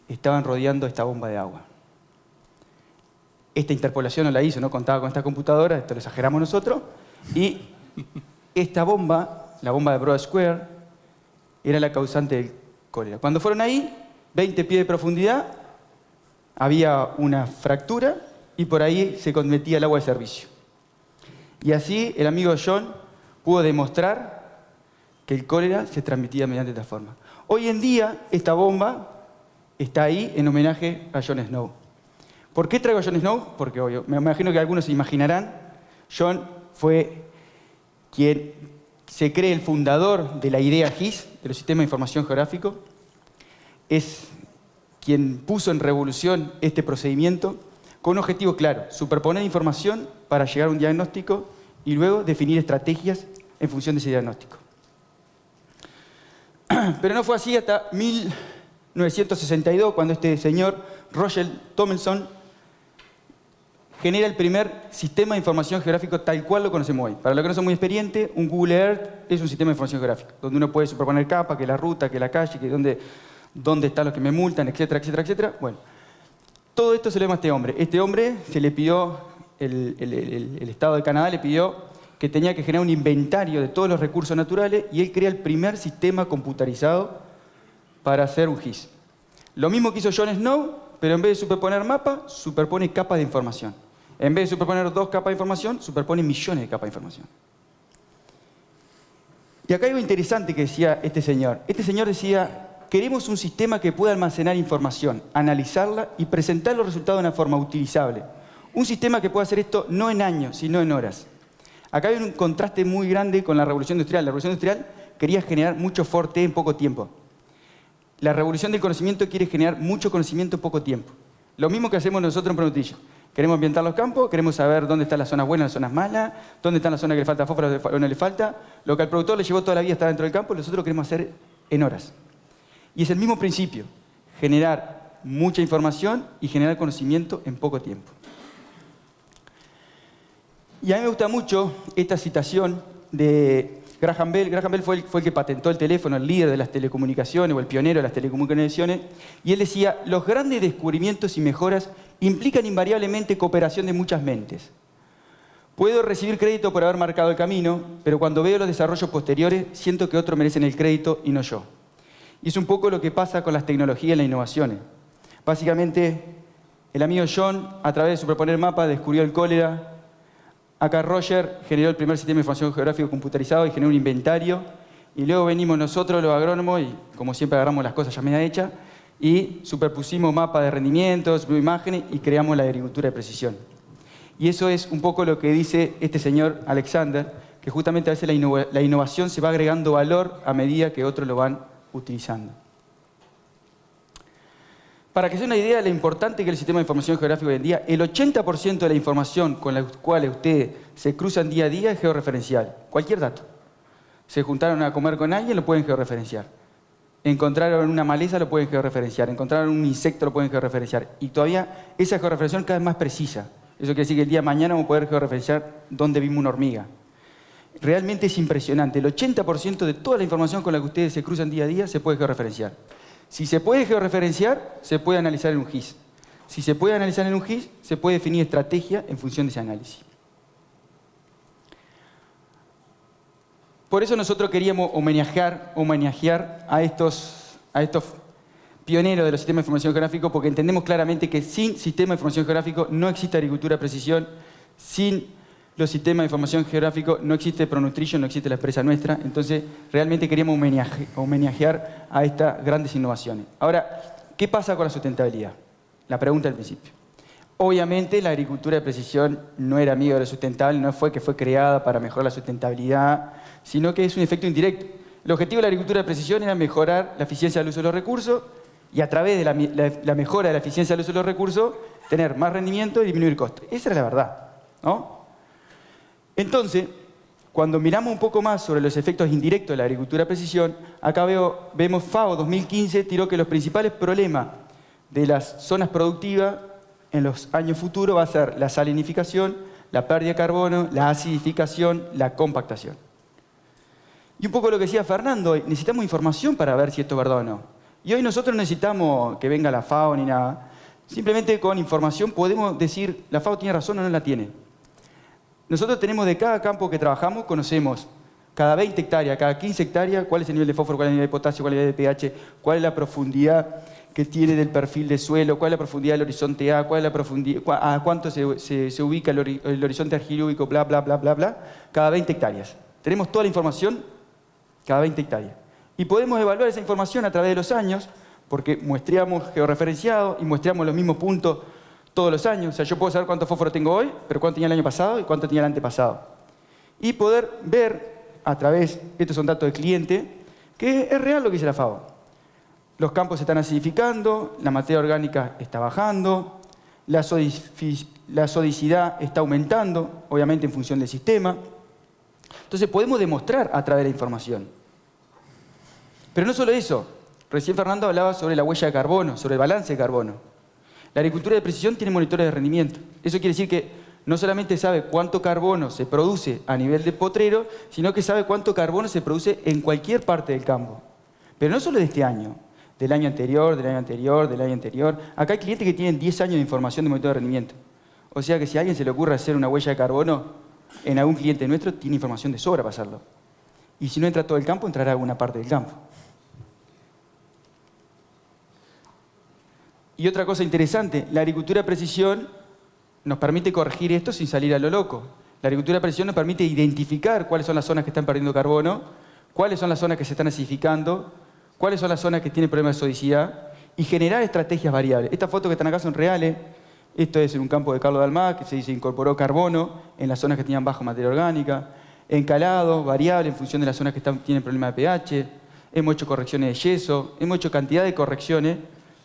estaban rodeando esta bomba de agua. Esta interpolación no la hizo, no contaba con esta computadora, esto lo exageramos nosotros, y esta bomba, la bomba de Broad Square, era la causante del cólera. Cuando fueron ahí, 20 pies de profundidad, había una fractura y por ahí se metía el agua de servicio. Y así el amigo John pudo demostrar que el cólera se transmitía mediante esta forma. Hoy en día, esta bomba está ahí en homenaje a John Snow. ¿Por qué traigo a John Snow? Porque obvio, me imagino que algunos se imaginarán, John fue quien se cree el fundador de la idea GIS, de los sistemas de información geográfico. Es quien puso en revolución este procedimiento con un objetivo claro, superponer información para llegar a un diagnóstico y luego definir estrategias en función de ese diagnóstico. Pero no fue así hasta 1962, cuando este señor, Roger Tomlinson, genera el primer sistema de información geográfico tal cual lo conocemos hoy. Para los que no son muy experientes, un Google Earth es un sistema de información geográfica, donde uno puede superponer capas, que la ruta, que la calle, que dónde están los que me multan, etcétera, etcétera, etcétera. Bueno, todo esto se lo llama a este hombre. Este hombre se le pidió, el Estado de Canadá le pidió que tenía que generar un inventario de todos los recursos naturales y él crea el primer sistema computarizado para hacer un GIS. Lo mismo que hizo John Snow, pero en vez de superponer mapas, superpone capas de información. En vez de superponer 2 capas de información, superpone millones de capas de información. Y acá hay algo interesante que decía este señor. Este señor decía, queremos un sistema que pueda almacenar información, analizarla y presentar los resultados de una forma utilizable. Un sistema que pueda hacer esto no en años, sino en horas. Acá hay un contraste muy grande con la Revolución Industrial. La Revolución Industrial quería generar mucho Forte en poco tiempo. La Revolución del Conocimiento quiere generar mucho conocimiento en poco tiempo. Lo mismo que hacemos nosotros en Pronutrillo. Queremos ambientar los campos, queremos saber dónde están las zonas buenas, las zonas malas, dónde están las zonas que le falta fósforo o no le falta. Lo que al productor le llevó toda la vida estar dentro del campo, nosotros lo queremos hacer en horas. Y es el mismo principio, generar mucha información y generar conocimiento en poco tiempo. Y a mí me gusta mucho esta citación de Graham Bell. Graham Bell fue el que patentó el teléfono, el líder de las telecomunicaciones o el pionero de las telecomunicaciones. Y él decía, los grandes descubrimientos y mejoras implican invariablemente cooperación de muchas mentes. Puedo recibir crédito por haber marcado el camino, pero cuando veo los desarrollos posteriores, siento que otros merecen el crédito y no yo. Y es un poco lo que pasa con las tecnologías y las innovaciones. Básicamente, el amigo John, a través de superponer mapas, descubrió el cólera. Acá Roger generó el primer sistema de información geográfico computarizado y generó un inventario. Y luego venimos nosotros, los agrónomos, y como siempre agarramos las cosas ya media hechas, y superpusimos mapas de rendimientos, imágenes, y creamos la agricultura de precisión. Y eso es un poco lo que dice este señor Alexander, que justamente a veces la innovación se va agregando valor a medida que otros lo van utilizando. Para que se den una idea de lo importante que es el sistema de información geográfico hoy en día, el 80% de la información con la cual ustedes se cruzan día a día es georreferencial. Cualquier dato. Se juntaron a comer con alguien, lo pueden georreferenciar. Encontraron una maleza, lo pueden georreferenciar. Encontraron un insecto, lo pueden georreferenciar. Y todavía esa georreferenciación cada vez más precisa. Eso quiere decir que el día de mañana vamos a poder georreferenciar dónde vimos una hormiga. Realmente es impresionante. El 80% de toda la información con la que ustedes se cruzan día a día se puede georreferenciar. Si se puede georreferenciar, se puede analizar en un GIS. Si se puede analizar en un GIS, se puede definir estrategia en función de ese análisis. Por eso nosotros queríamos homenajear a estos pioneros de los sistemas de información geográfica, porque entendemos claramente que sin sistema de información geográfico no existe agricultura de precisión, sin los sistemas de información geográfico no existe Pronutrition, no existe la empresa nuestra. Entonces, realmente queríamos homenajear a estas grandes innovaciones. Ahora, ¿qué pasa con la sustentabilidad? La pregunta del principio. Obviamente, la agricultura de precisión no era amiga de lo sustentable, no fue que fue creada para mejorar la sustentabilidad, sino que es un efecto indirecto. El objetivo de la agricultura de precisión era mejorar la eficiencia del uso de los recursos y a través de la mejora de la eficiencia del uso de los recursos, tener más rendimiento y disminuir costos. Esa era la verdad, ¿no? Entonces, cuando miramos un poco más sobre los efectos indirectos de la agricultura de precisión, acá vemos FAO 2015 tiró que los principales problemas de las zonas productivas en los años futuros va a ser la salinificación, la pérdida de carbono, la acidificación, la compactación. Y un poco lo que decía Fernando, necesitamos información para ver si esto es verdad o no. Y hoy nosotros no necesitamos que venga la FAO ni nada. Simplemente con información podemos decir, la FAO tiene razón o no la tiene. Nosotros tenemos de cada campo que trabajamos, conocemos cada 20 hectáreas, cada 15 hectáreas, cuál es el nivel de fósforo, cuál es el nivel de potasio, cuál es el nivel de pH, cuál es la profundidad que tiene del perfil de suelo, cuál es la profundidad del horizonte A, cuál es la profundidad, a cuánto se ubica el horizonte argilúbico, bla, bla, bla, bla, bla, cada 20 hectáreas. Tenemos toda la información cada 20 hectáreas. Y podemos evaluar esa información a través de los años, porque muestreamos georreferenciado y muestreamos los mismos puntos todos los años. O sea, yo puedo saber cuánto fósforo tengo hoy, pero cuánto tenía el año pasado y cuánto tenía el antepasado. Y poder ver a través, estos son datos de cliente, que es real lo que dice la FAO. Los campos se están acidificando, la materia orgánica está bajando, la sodicidad está aumentando, obviamente en función del sistema. Entonces podemos demostrar a través de la información. Pero no solo eso. Recién Fernando hablaba sobre la huella de carbono, sobre el balance de carbono. La agricultura de precisión tiene monitores de rendimiento. Eso quiere decir que no solamente sabe cuánto carbono se produce a nivel de potrero, sino que sabe cuánto carbono se produce en cualquier parte del campo. Pero no solo de este año, del año anterior, del año anterior, del año anterior. Acá hay clientes que tienen 10 años de información de monitor de rendimiento. O sea que si a alguien se le ocurre hacer una huella de carbono, en algún cliente nuestro tiene información de sobra para hacerlo. Y si no entra todo el campo, entrará alguna parte del campo. Y otra cosa interesante, la agricultura de precisión nos permite corregir esto sin salir a lo loco. La agricultura de precisión nos permite identificar cuáles son las zonas que están perdiendo carbono, cuáles son las zonas que se están acidificando, cuáles son las zonas que tienen problemas de sodicidad y generar estrategias variables. Estas fotos que están acá son reales. Esto es en un campo de Carlos de Almagro, que se incorporó carbono en las zonas que tenían baja materia orgánica, encalado, variable en función de las zonas que tienen problemas de pH, hemos hecho correcciones de yeso, hemos hecho cantidad de correcciones,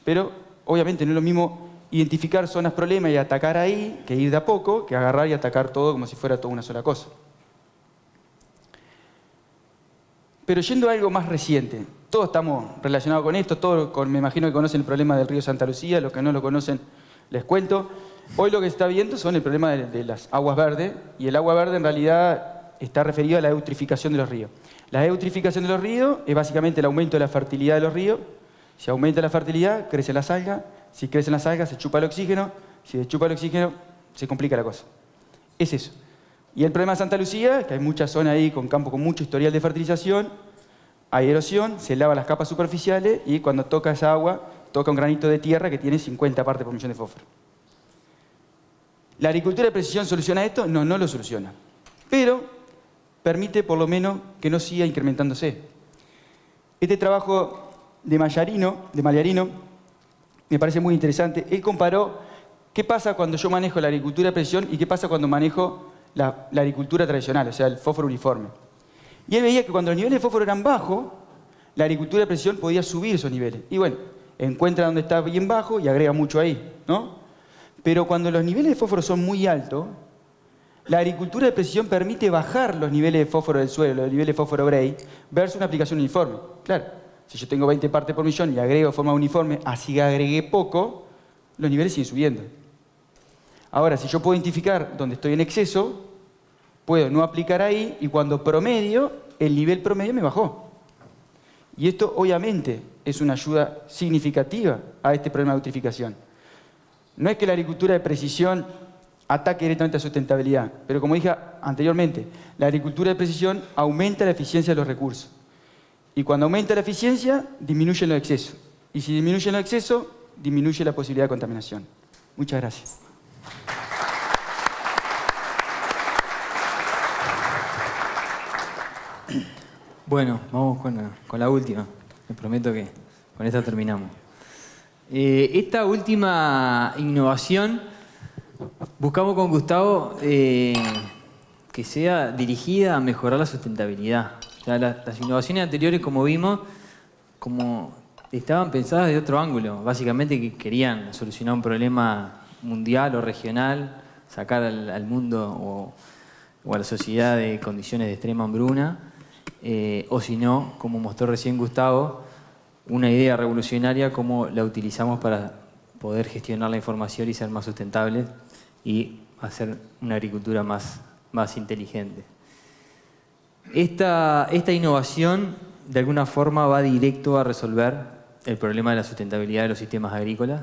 pero obviamente no es lo mismo identificar zonas problemas y atacar ahí, que ir de a poco, que agarrar y atacar todo como si fuera toda una sola cosa. Pero yendo a algo más reciente, todos estamos relacionados con esto, me imagino que conocen el problema del río Santa Lucía, los que no lo conocen les cuento. Hoy lo que se está viendo son el problema de las aguas verdes, y el agua verde en realidad está referido a la eutrificación de los ríos. La eutrificación de los ríos es básicamente el aumento de la fertilidad de los ríos. Si aumenta la fertilidad, crecen las algas. Si crecen las algas, se chupa el oxígeno. Si se chupa el oxígeno, se complica la cosa. Es eso. Y el problema de Santa Lucía, que hay muchas zonas ahí con campos con mucho historial de fertilización, hay erosión, se lava las capas superficiales y cuando toca esa agua, toca un granito de tierra que tiene 50 partes por millón de fósforo. ¿La agricultura de precisión soluciona esto? No, no lo soluciona. Pero permite por lo menos que no siga incrementándose. Este trabajo de Mallarino me parece muy interesante. Él comparó qué pasa cuando yo manejo la agricultura de precisión y qué pasa cuando manejo la agricultura tradicional, o sea, el fósforo uniforme. Y él veía que cuando los niveles de fósforo eran bajos, la agricultura de precisión podía subir esos niveles. Y bueno, encuentra donde está bien bajo y agrega mucho ahí, ¿no? Pero cuando los niveles de fósforo son muy altos, la agricultura de precisión permite bajar los niveles de fósforo del suelo, los niveles de fósforo Bray, versus una aplicación uniforme. Claro, si yo tengo 20 partes por millón y agrego de forma uniforme, así que agregué poco, los niveles siguen subiendo. Ahora, si yo puedo identificar dónde estoy en exceso, puedo no aplicar ahí y cuando promedio, el nivel promedio me bajó. Y esto obviamente es una ayuda significativa a este problema de eutrificación. No es que la agricultura de precisión ataque directamente a sustentabilidad, pero como dije anteriormente, la agricultura de precisión aumenta la eficiencia de los recursos. Y cuando aumenta la eficiencia, disminuyen los excesos. Y si disminuyen los excesos, disminuye la posibilidad de contaminación. Muchas gracias. Bueno, vamos con la última. Les prometo que con esta terminamos. Esta última innovación buscamos con Gustavo que sea dirigida a mejorar la sustentabilidad. O sea, las innovaciones anteriores, como vimos, como estaban pensadas de otro ángulo. Básicamente que querían solucionar un problema mundial o regional, sacar al mundo o a la sociedad de condiciones de extrema hambruna. O si no, como mostró recién Gustavo, una idea revolucionaria como la utilizamos para poder gestionar la información y ser más sustentables y hacer una agricultura más inteligente. Esta innovación de alguna forma va directo a resolver el problema de la sustentabilidad de los sistemas agrícolas.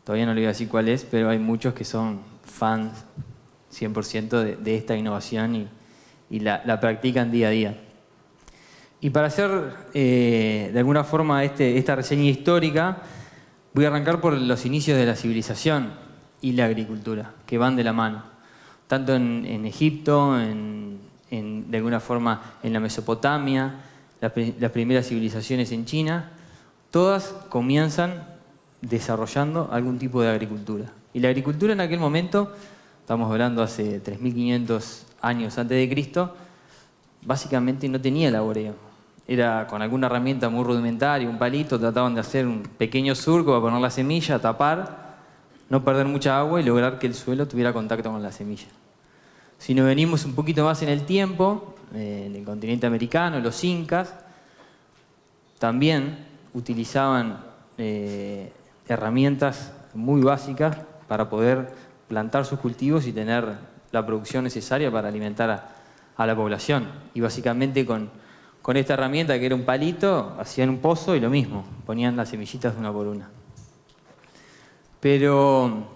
Todavía no le voy a decir cuál es, pero hay muchos que son fans 100% de esta innovación y la practican día a día. Y para hacer de alguna forma esta reseña histórica, voy a arrancar por los inicios de la civilización y la agricultura, que van de la mano. Tanto en Egipto, de alguna forma en la Mesopotamia, las primeras civilizaciones en China, todas comienzan desarrollando algún tipo de agricultura. Y la agricultura en aquel momento, estamos hablando hace 3.500 años antes de Cristo, básicamente no tenía laboreo. Era con alguna herramienta muy rudimentaria, un palito, trataban de hacer un pequeño surco para poner la semilla, tapar, no perder mucha agua y lograr que el suelo tuviera contacto con la semilla. Si nos venimos un poquito más en el tiempo, en el continente americano, los incas también utilizaban herramientas muy básicas para poder plantar sus cultivos y tener la producción necesaria para alimentar a la población. Y básicamente con esta herramienta, que era un palito, hacían un pozo y lo mismo, ponían las semillitas una por una. Pero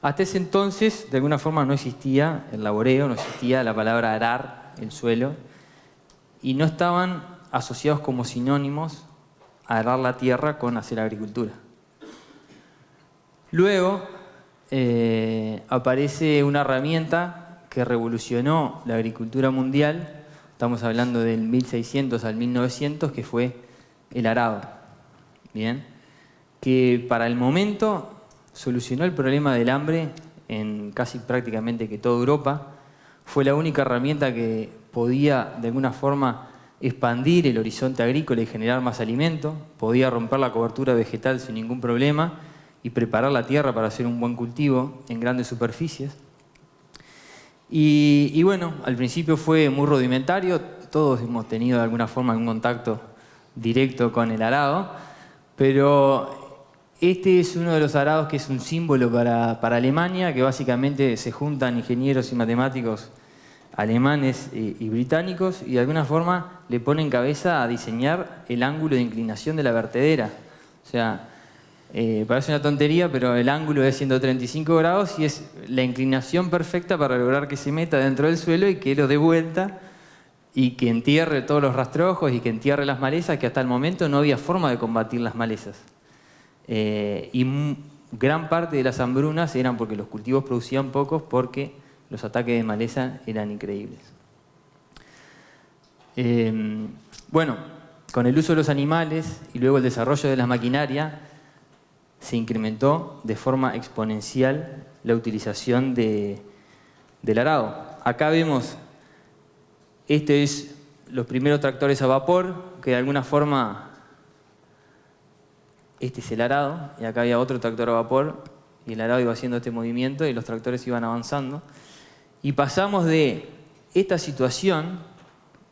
hasta ese entonces, de alguna forma, no existía el laboreo, no existía la palabra arar el suelo, y no estaban asociados como sinónimos a arar la tierra con hacer agricultura. Luego aparece una herramienta que revolucionó la agricultura mundial, Estamos hablando del 1600 al 1900, que fue el arado. Bien, que para el momento solucionó el problema del hambre en casi prácticamente que toda Europa. Fue la única herramienta que podía de alguna forma expandir el horizonte agrícola y generar más alimento. Podía romper la cobertura vegetal sin ningún problema y preparar la tierra para hacer un buen cultivo en grandes superficies. Y bueno, al principio fue muy rudimentario. Todos hemos tenido de alguna forma algún contacto directo con el arado, pero este es uno de los arados que es un símbolo para Alemania, que básicamente se juntan ingenieros y matemáticos alemanes y británicos y de alguna forma le ponen cabeza a diseñar el ángulo de inclinación de la vertedera. O sea, parece una tontería, pero el ángulo es 135 grados y es la inclinación perfecta para lograr que se meta dentro del suelo y que lo dé vuelta y que entierre todos los rastrojos y que entierre las malezas, que hasta el momento no había forma de combatir las malezas. Gran parte de las hambrunas eran porque los cultivos producían pocos, porque los ataques de maleza eran increíbles. Bueno, con el uso de los animales y luego el desarrollo de la maquinaria, se incrementó de forma exponencial la utilización del arado. Acá vemos, este es los primeros tractores a vapor, que de alguna forma, este es el arado, y acá había otro tractor a vapor, y el arado iba haciendo este movimiento y los tractores iban avanzando. Y pasamos de esta situación,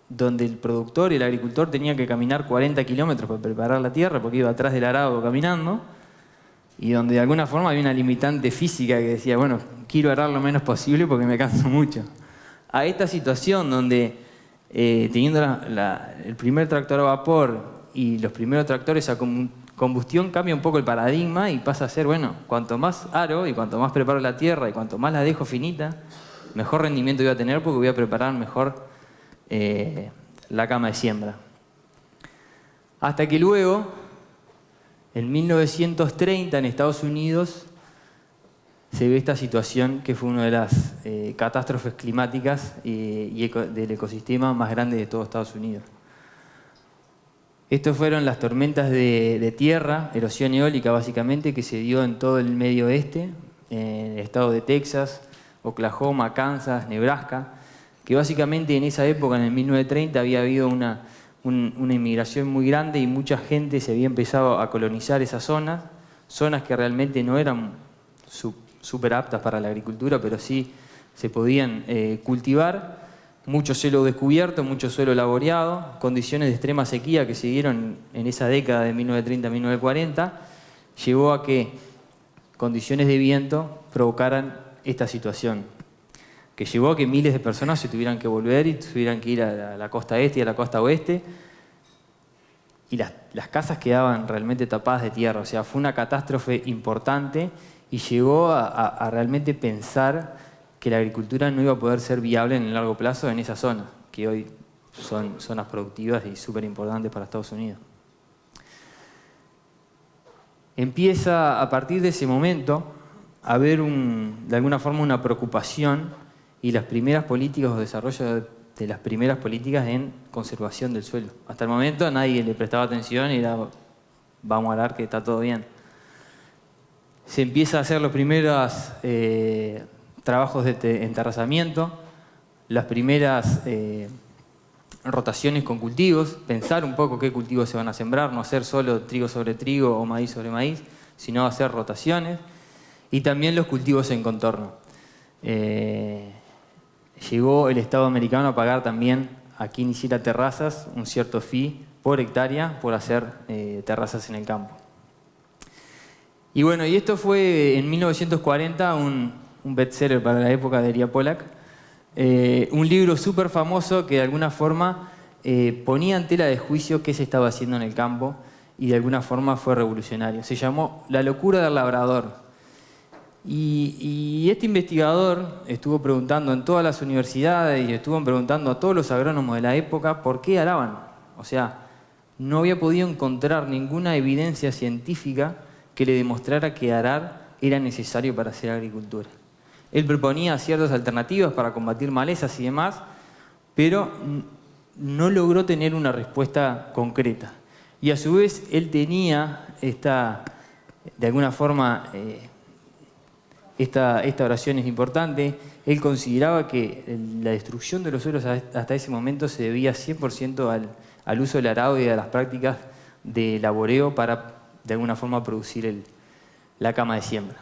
donde el productor y el agricultor tenían que caminar 40 kilómetros para preparar la tierra, porque iba atrás del arado caminando, y donde de alguna forma había una limitante física que decía, bueno, quiero arar lo menos posible porque me canso mucho. A esta situación donde, teniendo el primer tractor a vapor y los primeros tractores a combustión, cambia un poco el paradigma y pasa a ser, bueno, cuanto más aro y cuanto más preparo la tierra y cuanto más la dejo finita, mejor rendimiento voy a tener porque voy a preparar mejor la cama de siembra. Hasta que luego, en 1930 en Estados Unidos, se ve esta situación que fue una de las catástrofes climáticas y del ecosistema más grandes de todo Estados Unidos. Estas fueron las tormentas de tierra, erosión eólica básicamente, que se dio en todo el medio oeste, en el estado de Texas, Oklahoma, Kansas, Nebraska, que básicamente en esa época, en el 1930, había habido una inmigración muy grande y mucha gente se había empezado a colonizar esas zonas que realmente no eran súper aptas para la agricultura, pero sí se podían cultivar. Mucho suelo descubierto, mucho suelo laboreado, condiciones de extrema sequía que se dieron en esa década de 1930-1940, llevó a que condiciones de viento provocaran esta situación, que llevó a que miles de personas se tuvieran que volver y tuvieran que ir a la costa este y a la costa oeste, y las casas quedaban realmente tapadas de tierra. O sea, fue una catástrofe importante y llegó a realmente pensar que la agricultura no iba a poder ser viable en el largo plazo en esas zonas, que hoy son zonas productivas y súper importantes para Estados Unidos. Empieza a partir de ese momento a haber de alguna forma una preocupación y las primeras políticas o desarrollo de las primeras políticas en conservación del suelo. Hasta el momento a nadie le prestaba atención y era, vamos a hablar que está todo bien. Se empieza a hacer los primeros trabajos de enterrazamiento, las primeras rotaciones con cultivos, pensar un poco qué cultivos se van a sembrar, no hacer solo trigo sobre trigo o maíz sobre maíz, sino hacer rotaciones, y también los cultivos en contorno. Llegó el Estado americano a pagar también a quien hiciera terrazas un cierto fee por hectárea por hacer terrazas en el campo. Y bueno, y esto fue en 1940 un bestseller para la época de Eria Polak, un libro súper famoso que de alguna forma ponía en tela de juicio qué se estaba haciendo en el campo y de alguna forma fue revolucionario. Se llamó La locura del labrador. Y este investigador estuvo preguntando en todas las universidades y estuvo preguntando a todos los agrónomos de la época por qué araban. O sea, no había podido encontrar ninguna evidencia científica que le demostrara que arar era necesario para hacer agricultura. Él proponía ciertas alternativas para combatir malezas y demás, pero no logró tener una respuesta concreta. Y a su vez él tenía de alguna forma, esta oración es importante. Él consideraba que la destrucción de los suelos hasta ese momento se debía 100% al uso del arado y a las prácticas de laboreo para, de alguna forma, producir la cama de siembra.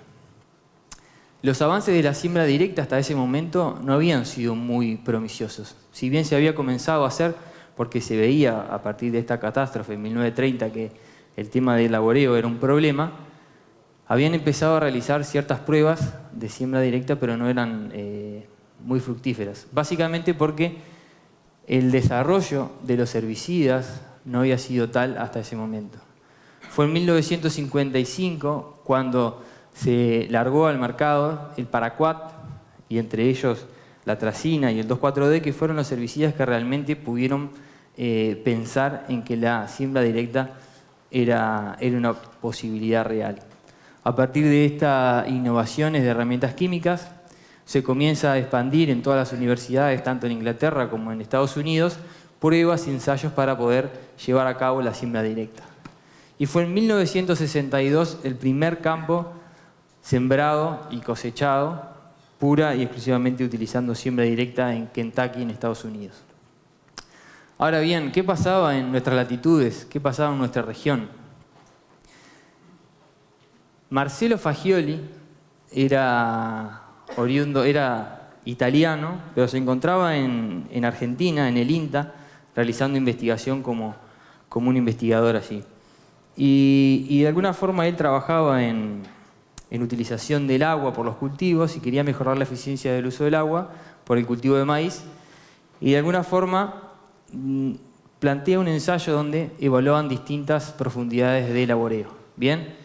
Los avances de la siembra directa hasta ese momento no habían sido muy promisiosos. Si bien se había comenzado a hacer, porque se veía a partir de esta catástrofe en 1930 que el tema del laboreo era un problema, habían empezado a realizar ciertas pruebas de siembra directa, pero no eran muy fructíferas. Básicamente porque el desarrollo de los herbicidas no había sido tal hasta ese momento. Fue en 1955 cuando se largó al mercado el Paraquat, y entre ellos la Tracina y el 2,4-D, que fueron los herbicidas que realmente pudieron pensar en que la siembra directa era una posibilidad real. A partir de estas innovaciones de herramientas químicas, se comienza a expandir en todas las universidades, tanto en Inglaterra como en Estados Unidos, pruebas y ensayos para poder llevar a cabo la siembra directa. Y fue en 1962 el primer campo sembrado y cosechado, pura y exclusivamente utilizando siembra directa en Kentucky, en Estados Unidos. Ahora bien, ¿qué pasaba en nuestras latitudes? ¿Qué pasaba en nuestra región? Marcelo Fagioli era italiano, pero se encontraba en Argentina, en el INTA, realizando investigación como un investigador allí. Y de alguna forma él trabajaba en utilización del agua por los cultivos y quería mejorar la eficiencia del uso del agua por el cultivo de maíz. Y de alguna forma plantea un ensayo donde evaluaban distintas profundidades de laboreo. ¿Bien?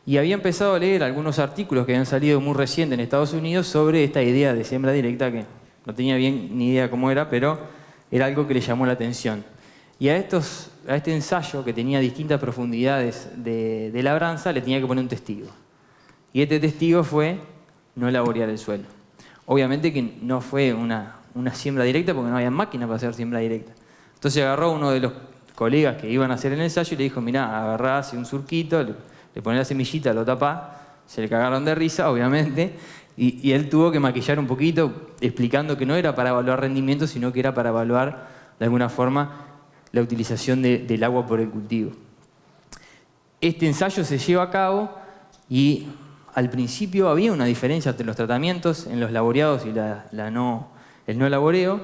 Y había empezado a leer algunos artículos que habían salido muy recientes en Estados Unidos sobre esta idea de siembra directa, que no tenía bien ni idea cómo era, pero era algo que le llamó la atención. Y a este ensayo, que tenía distintas profundidades de labranza, le tenía que poner un testigo. Y este testigo fue no laborear el suelo. Obviamente que no fue una siembra directa porque no había máquina para hacer siembra directa. Entonces agarró a uno de los colegas que iban a hacer el ensayo y le dijo, mirá, agarrá así un surquito, le ponés la semillita, lo tapá. Se le cagaron de risa, obviamente, y él tuvo que maquillar un poquito explicando que no era para evaluar rendimiento, sino que era para evaluar de alguna forma la utilización del agua por el cultivo. Este ensayo se lleva a cabo y al principio había una diferencia entre los tratamientos en los laboreados y el no laboreo,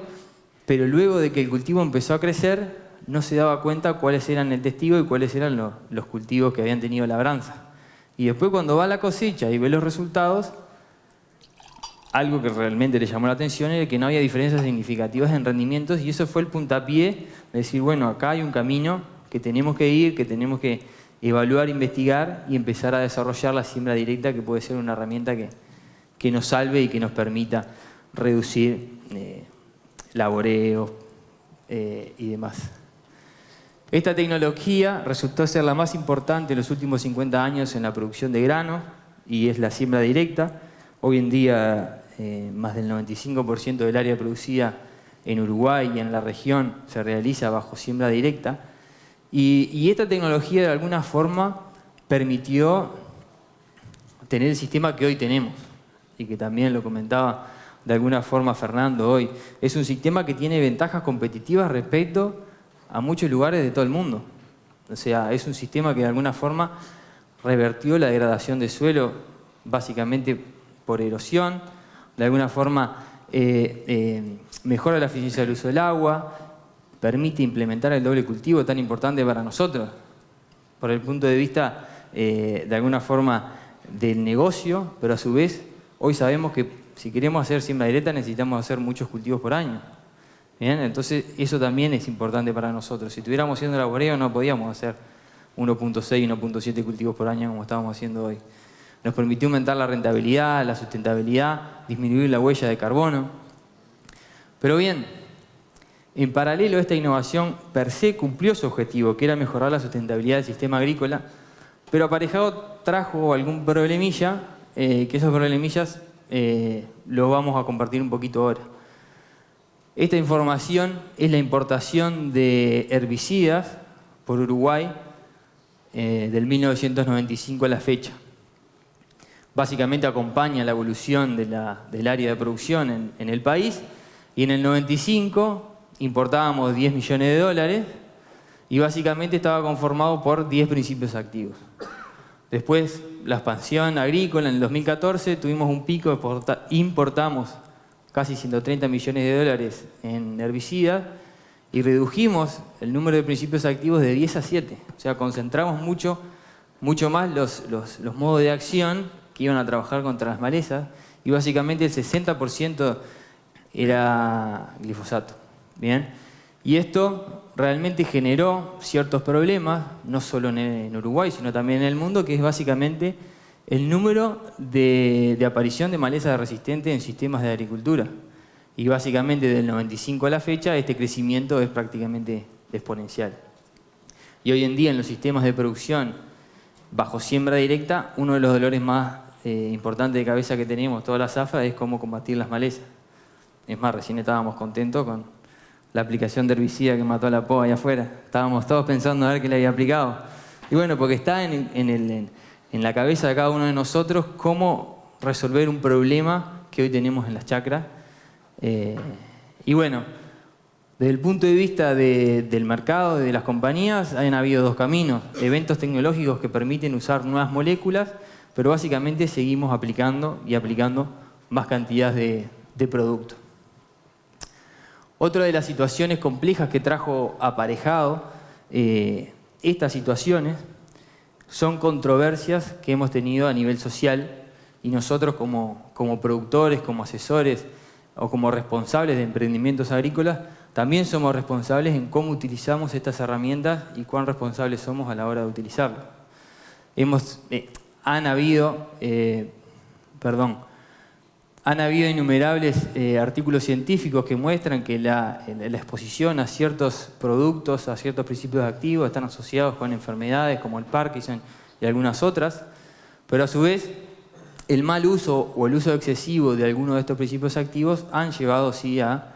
pero luego de que el cultivo empezó a crecer, no se daba cuenta cuáles eran el testigo y cuáles eran los cultivos que habían tenido labranza. Y después cuando va a la cosecha y ve los resultados, algo que realmente le llamó la atención era que no había diferencias significativas en rendimientos, y eso fue el puntapié de decir, bueno, acá hay un camino que tenemos que ir, que tenemos que evaluar, investigar y empezar a desarrollar la siembra directa, que puede ser una herramienta que nos salve y que nos permita reducir laboreo y demás. Esta tecnología resultó ser la más importante en los últimos 50 años en la producción de grano, y es la siembra directa. Hoy en día más del 95% del área producida en Uruguay y en la región se realiza bajo siembra directa. Y esta tecnología de alguna forma permitió tener el sistema que hoy tenemos, y que también lo comentaba de alguna forma Fernando hoy. Es un sistema que tiene ventajas competitivas respecto a muchos lugares de todo el mundo. O sea, es un sistema que de alguna forma revertió la degradación del suelo básicamente por erosión, de alguna forma mejora la eficiencia del uso del agua, permite implementar el doble cultivo tan importante para nosotros, por el punto de vista de alguna forma del negocio, pero a su vez hoy sabemos que si queremos hacer siembra directa necesitamos hacer muchos cultivos por año. ¿Bien? Entonces eso también es importante para nosotros. Si estuviéramos haciendo laboreo no podíamos hacer 1.6 y 1.7 cultivos por año como estábamos haciendo hoy. Nos permitió aumentar la rentabilidad, la sustentabilidad, disminuir la huella de carbono. Pero bien, en paralelo esta innovación per se cumplió su objetivo, que era mejorar la sustentabilidad del sistema agrícola, pero aparejado trajo algún problemilla, que esos problemillas los vamos a compartir un poquito ahora. Esta información es la importación de herbicidas por Uruguay del 1995 a la fecha. Básicamente acompaña la evolución del área de producción en el país, y en el 95 importábamos 10 millones de dólares y básicamente estaba conformado por 10 principios activos. Después, la expansión agrícola en el 2014, tuvimos un pico, importamos casi 130 millones de dólares en herbicidas y redujimos el número de principios activos de 10 a 7. O sea, concentramos mucho más los modos de acción que iban a trabajar contra las malezas, y básicamente el 60% era glifosato. ¿Bien? Y esto realmente generó ciertos problemas, no solo en Uruguay, sino también en el mundo, que es básicamente el número de aparición de malezas resistentes en sistemas de agricultura. Y básicamente del 95 a la fecha este crecimiento es prácticamente exponencial. Y hoy en día en los sistemas de producción bajo siembra directa, uno de los dolores más importantes de cabeza que tenemos toda la zafra es cómo combatir las malezas. Es más, recién estábamos contentos con la aplicación de herbicida que mató a la poa allá afuera. Estábamos todos pensando a ver qué le había aplicado. Y bueno, porque está en la cabeza de cada uno de nosotros cómo resolver un problema que hoy tenemos en las chacras. Y bueno, desde el punto de vista del mercado, de las compañías, han habido dos caminos. Eventos tecnológicos que permiten usar nuevas moléculas, pero básicamente seguimos aplicando y aplicando más cantidad de producto. Otra de las situaciones complejas que trajo aparejado estas situaciones son controversias que hemos tenido a nivel social, y nosotros como productores, como asesores o como responsables de emprendimientos agrícolas también somos responsables en cómo utilizamos estas herramientas y cuán responsables somos a la hora de utilizarlas. Han habido innumerables artículos científicos que muestran que la exposición a ciertos productos, a ciertos principios activos, están asociados con enfermedades como el Parkinson y algunas otras, pero a su vez el mal uso o el uso excesivo de algunos de estos principios activos han llevado sí a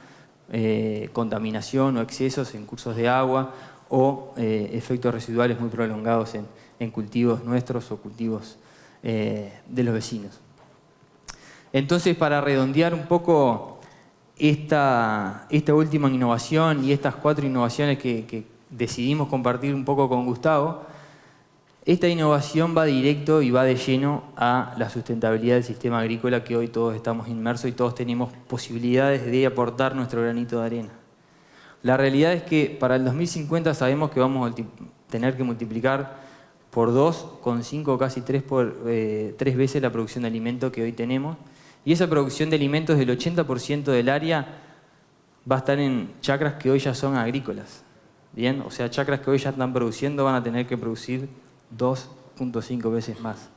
contaminación o excesos en cursos de agua o efectos residuales muy prolongados en cultivos nuestros o cultivos de los vecinos. Entonces, para redondear un poco esta última innovación y estas 4 innovaciones que decidimos compartir un poco con Gustavo, esta innovación va directo y va de lleno a la sustentabilidad del sistema agrícola que hoy todos estamos inmersos y todos tenemos posibilidades de aportar nuestro granito de arena. La realidad es que para el 2050 sabemos que vamos a tener que multiplicar por 2,5 casi 3 veces la producción de alimentos que hoy tenemos. Y esa producción de alimentos del 80% del área va a estar en chacras que hoy ya son agrícolas. ¿Bien? O sea, chacras que hoy ya están produciendo van a tener que producir 2,5 veces más.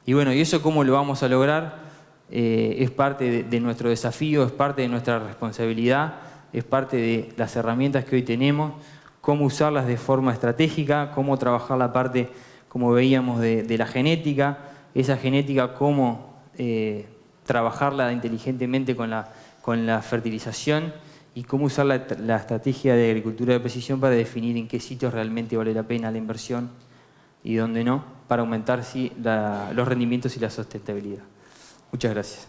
Y bueno, ¿y eso cómo lo vamos a lograr? Es parte de nuestro desafío, es parte de nuestra responsabilidad, es parte de las herramientas que hoy tenemos, cómo usarlas de forma estratégica, cómo trabajar la parte, como veíamos, de la genética, esa genética cómo trabajarla inteligentemente con la fertilización y cómo usar la estrategia de agricultura de precisión para definir en qué sitios realmente vale la pena la inversión y dónde no, para aumentar sí, los rendimientos y la sustentabilidad. Muchas gracias.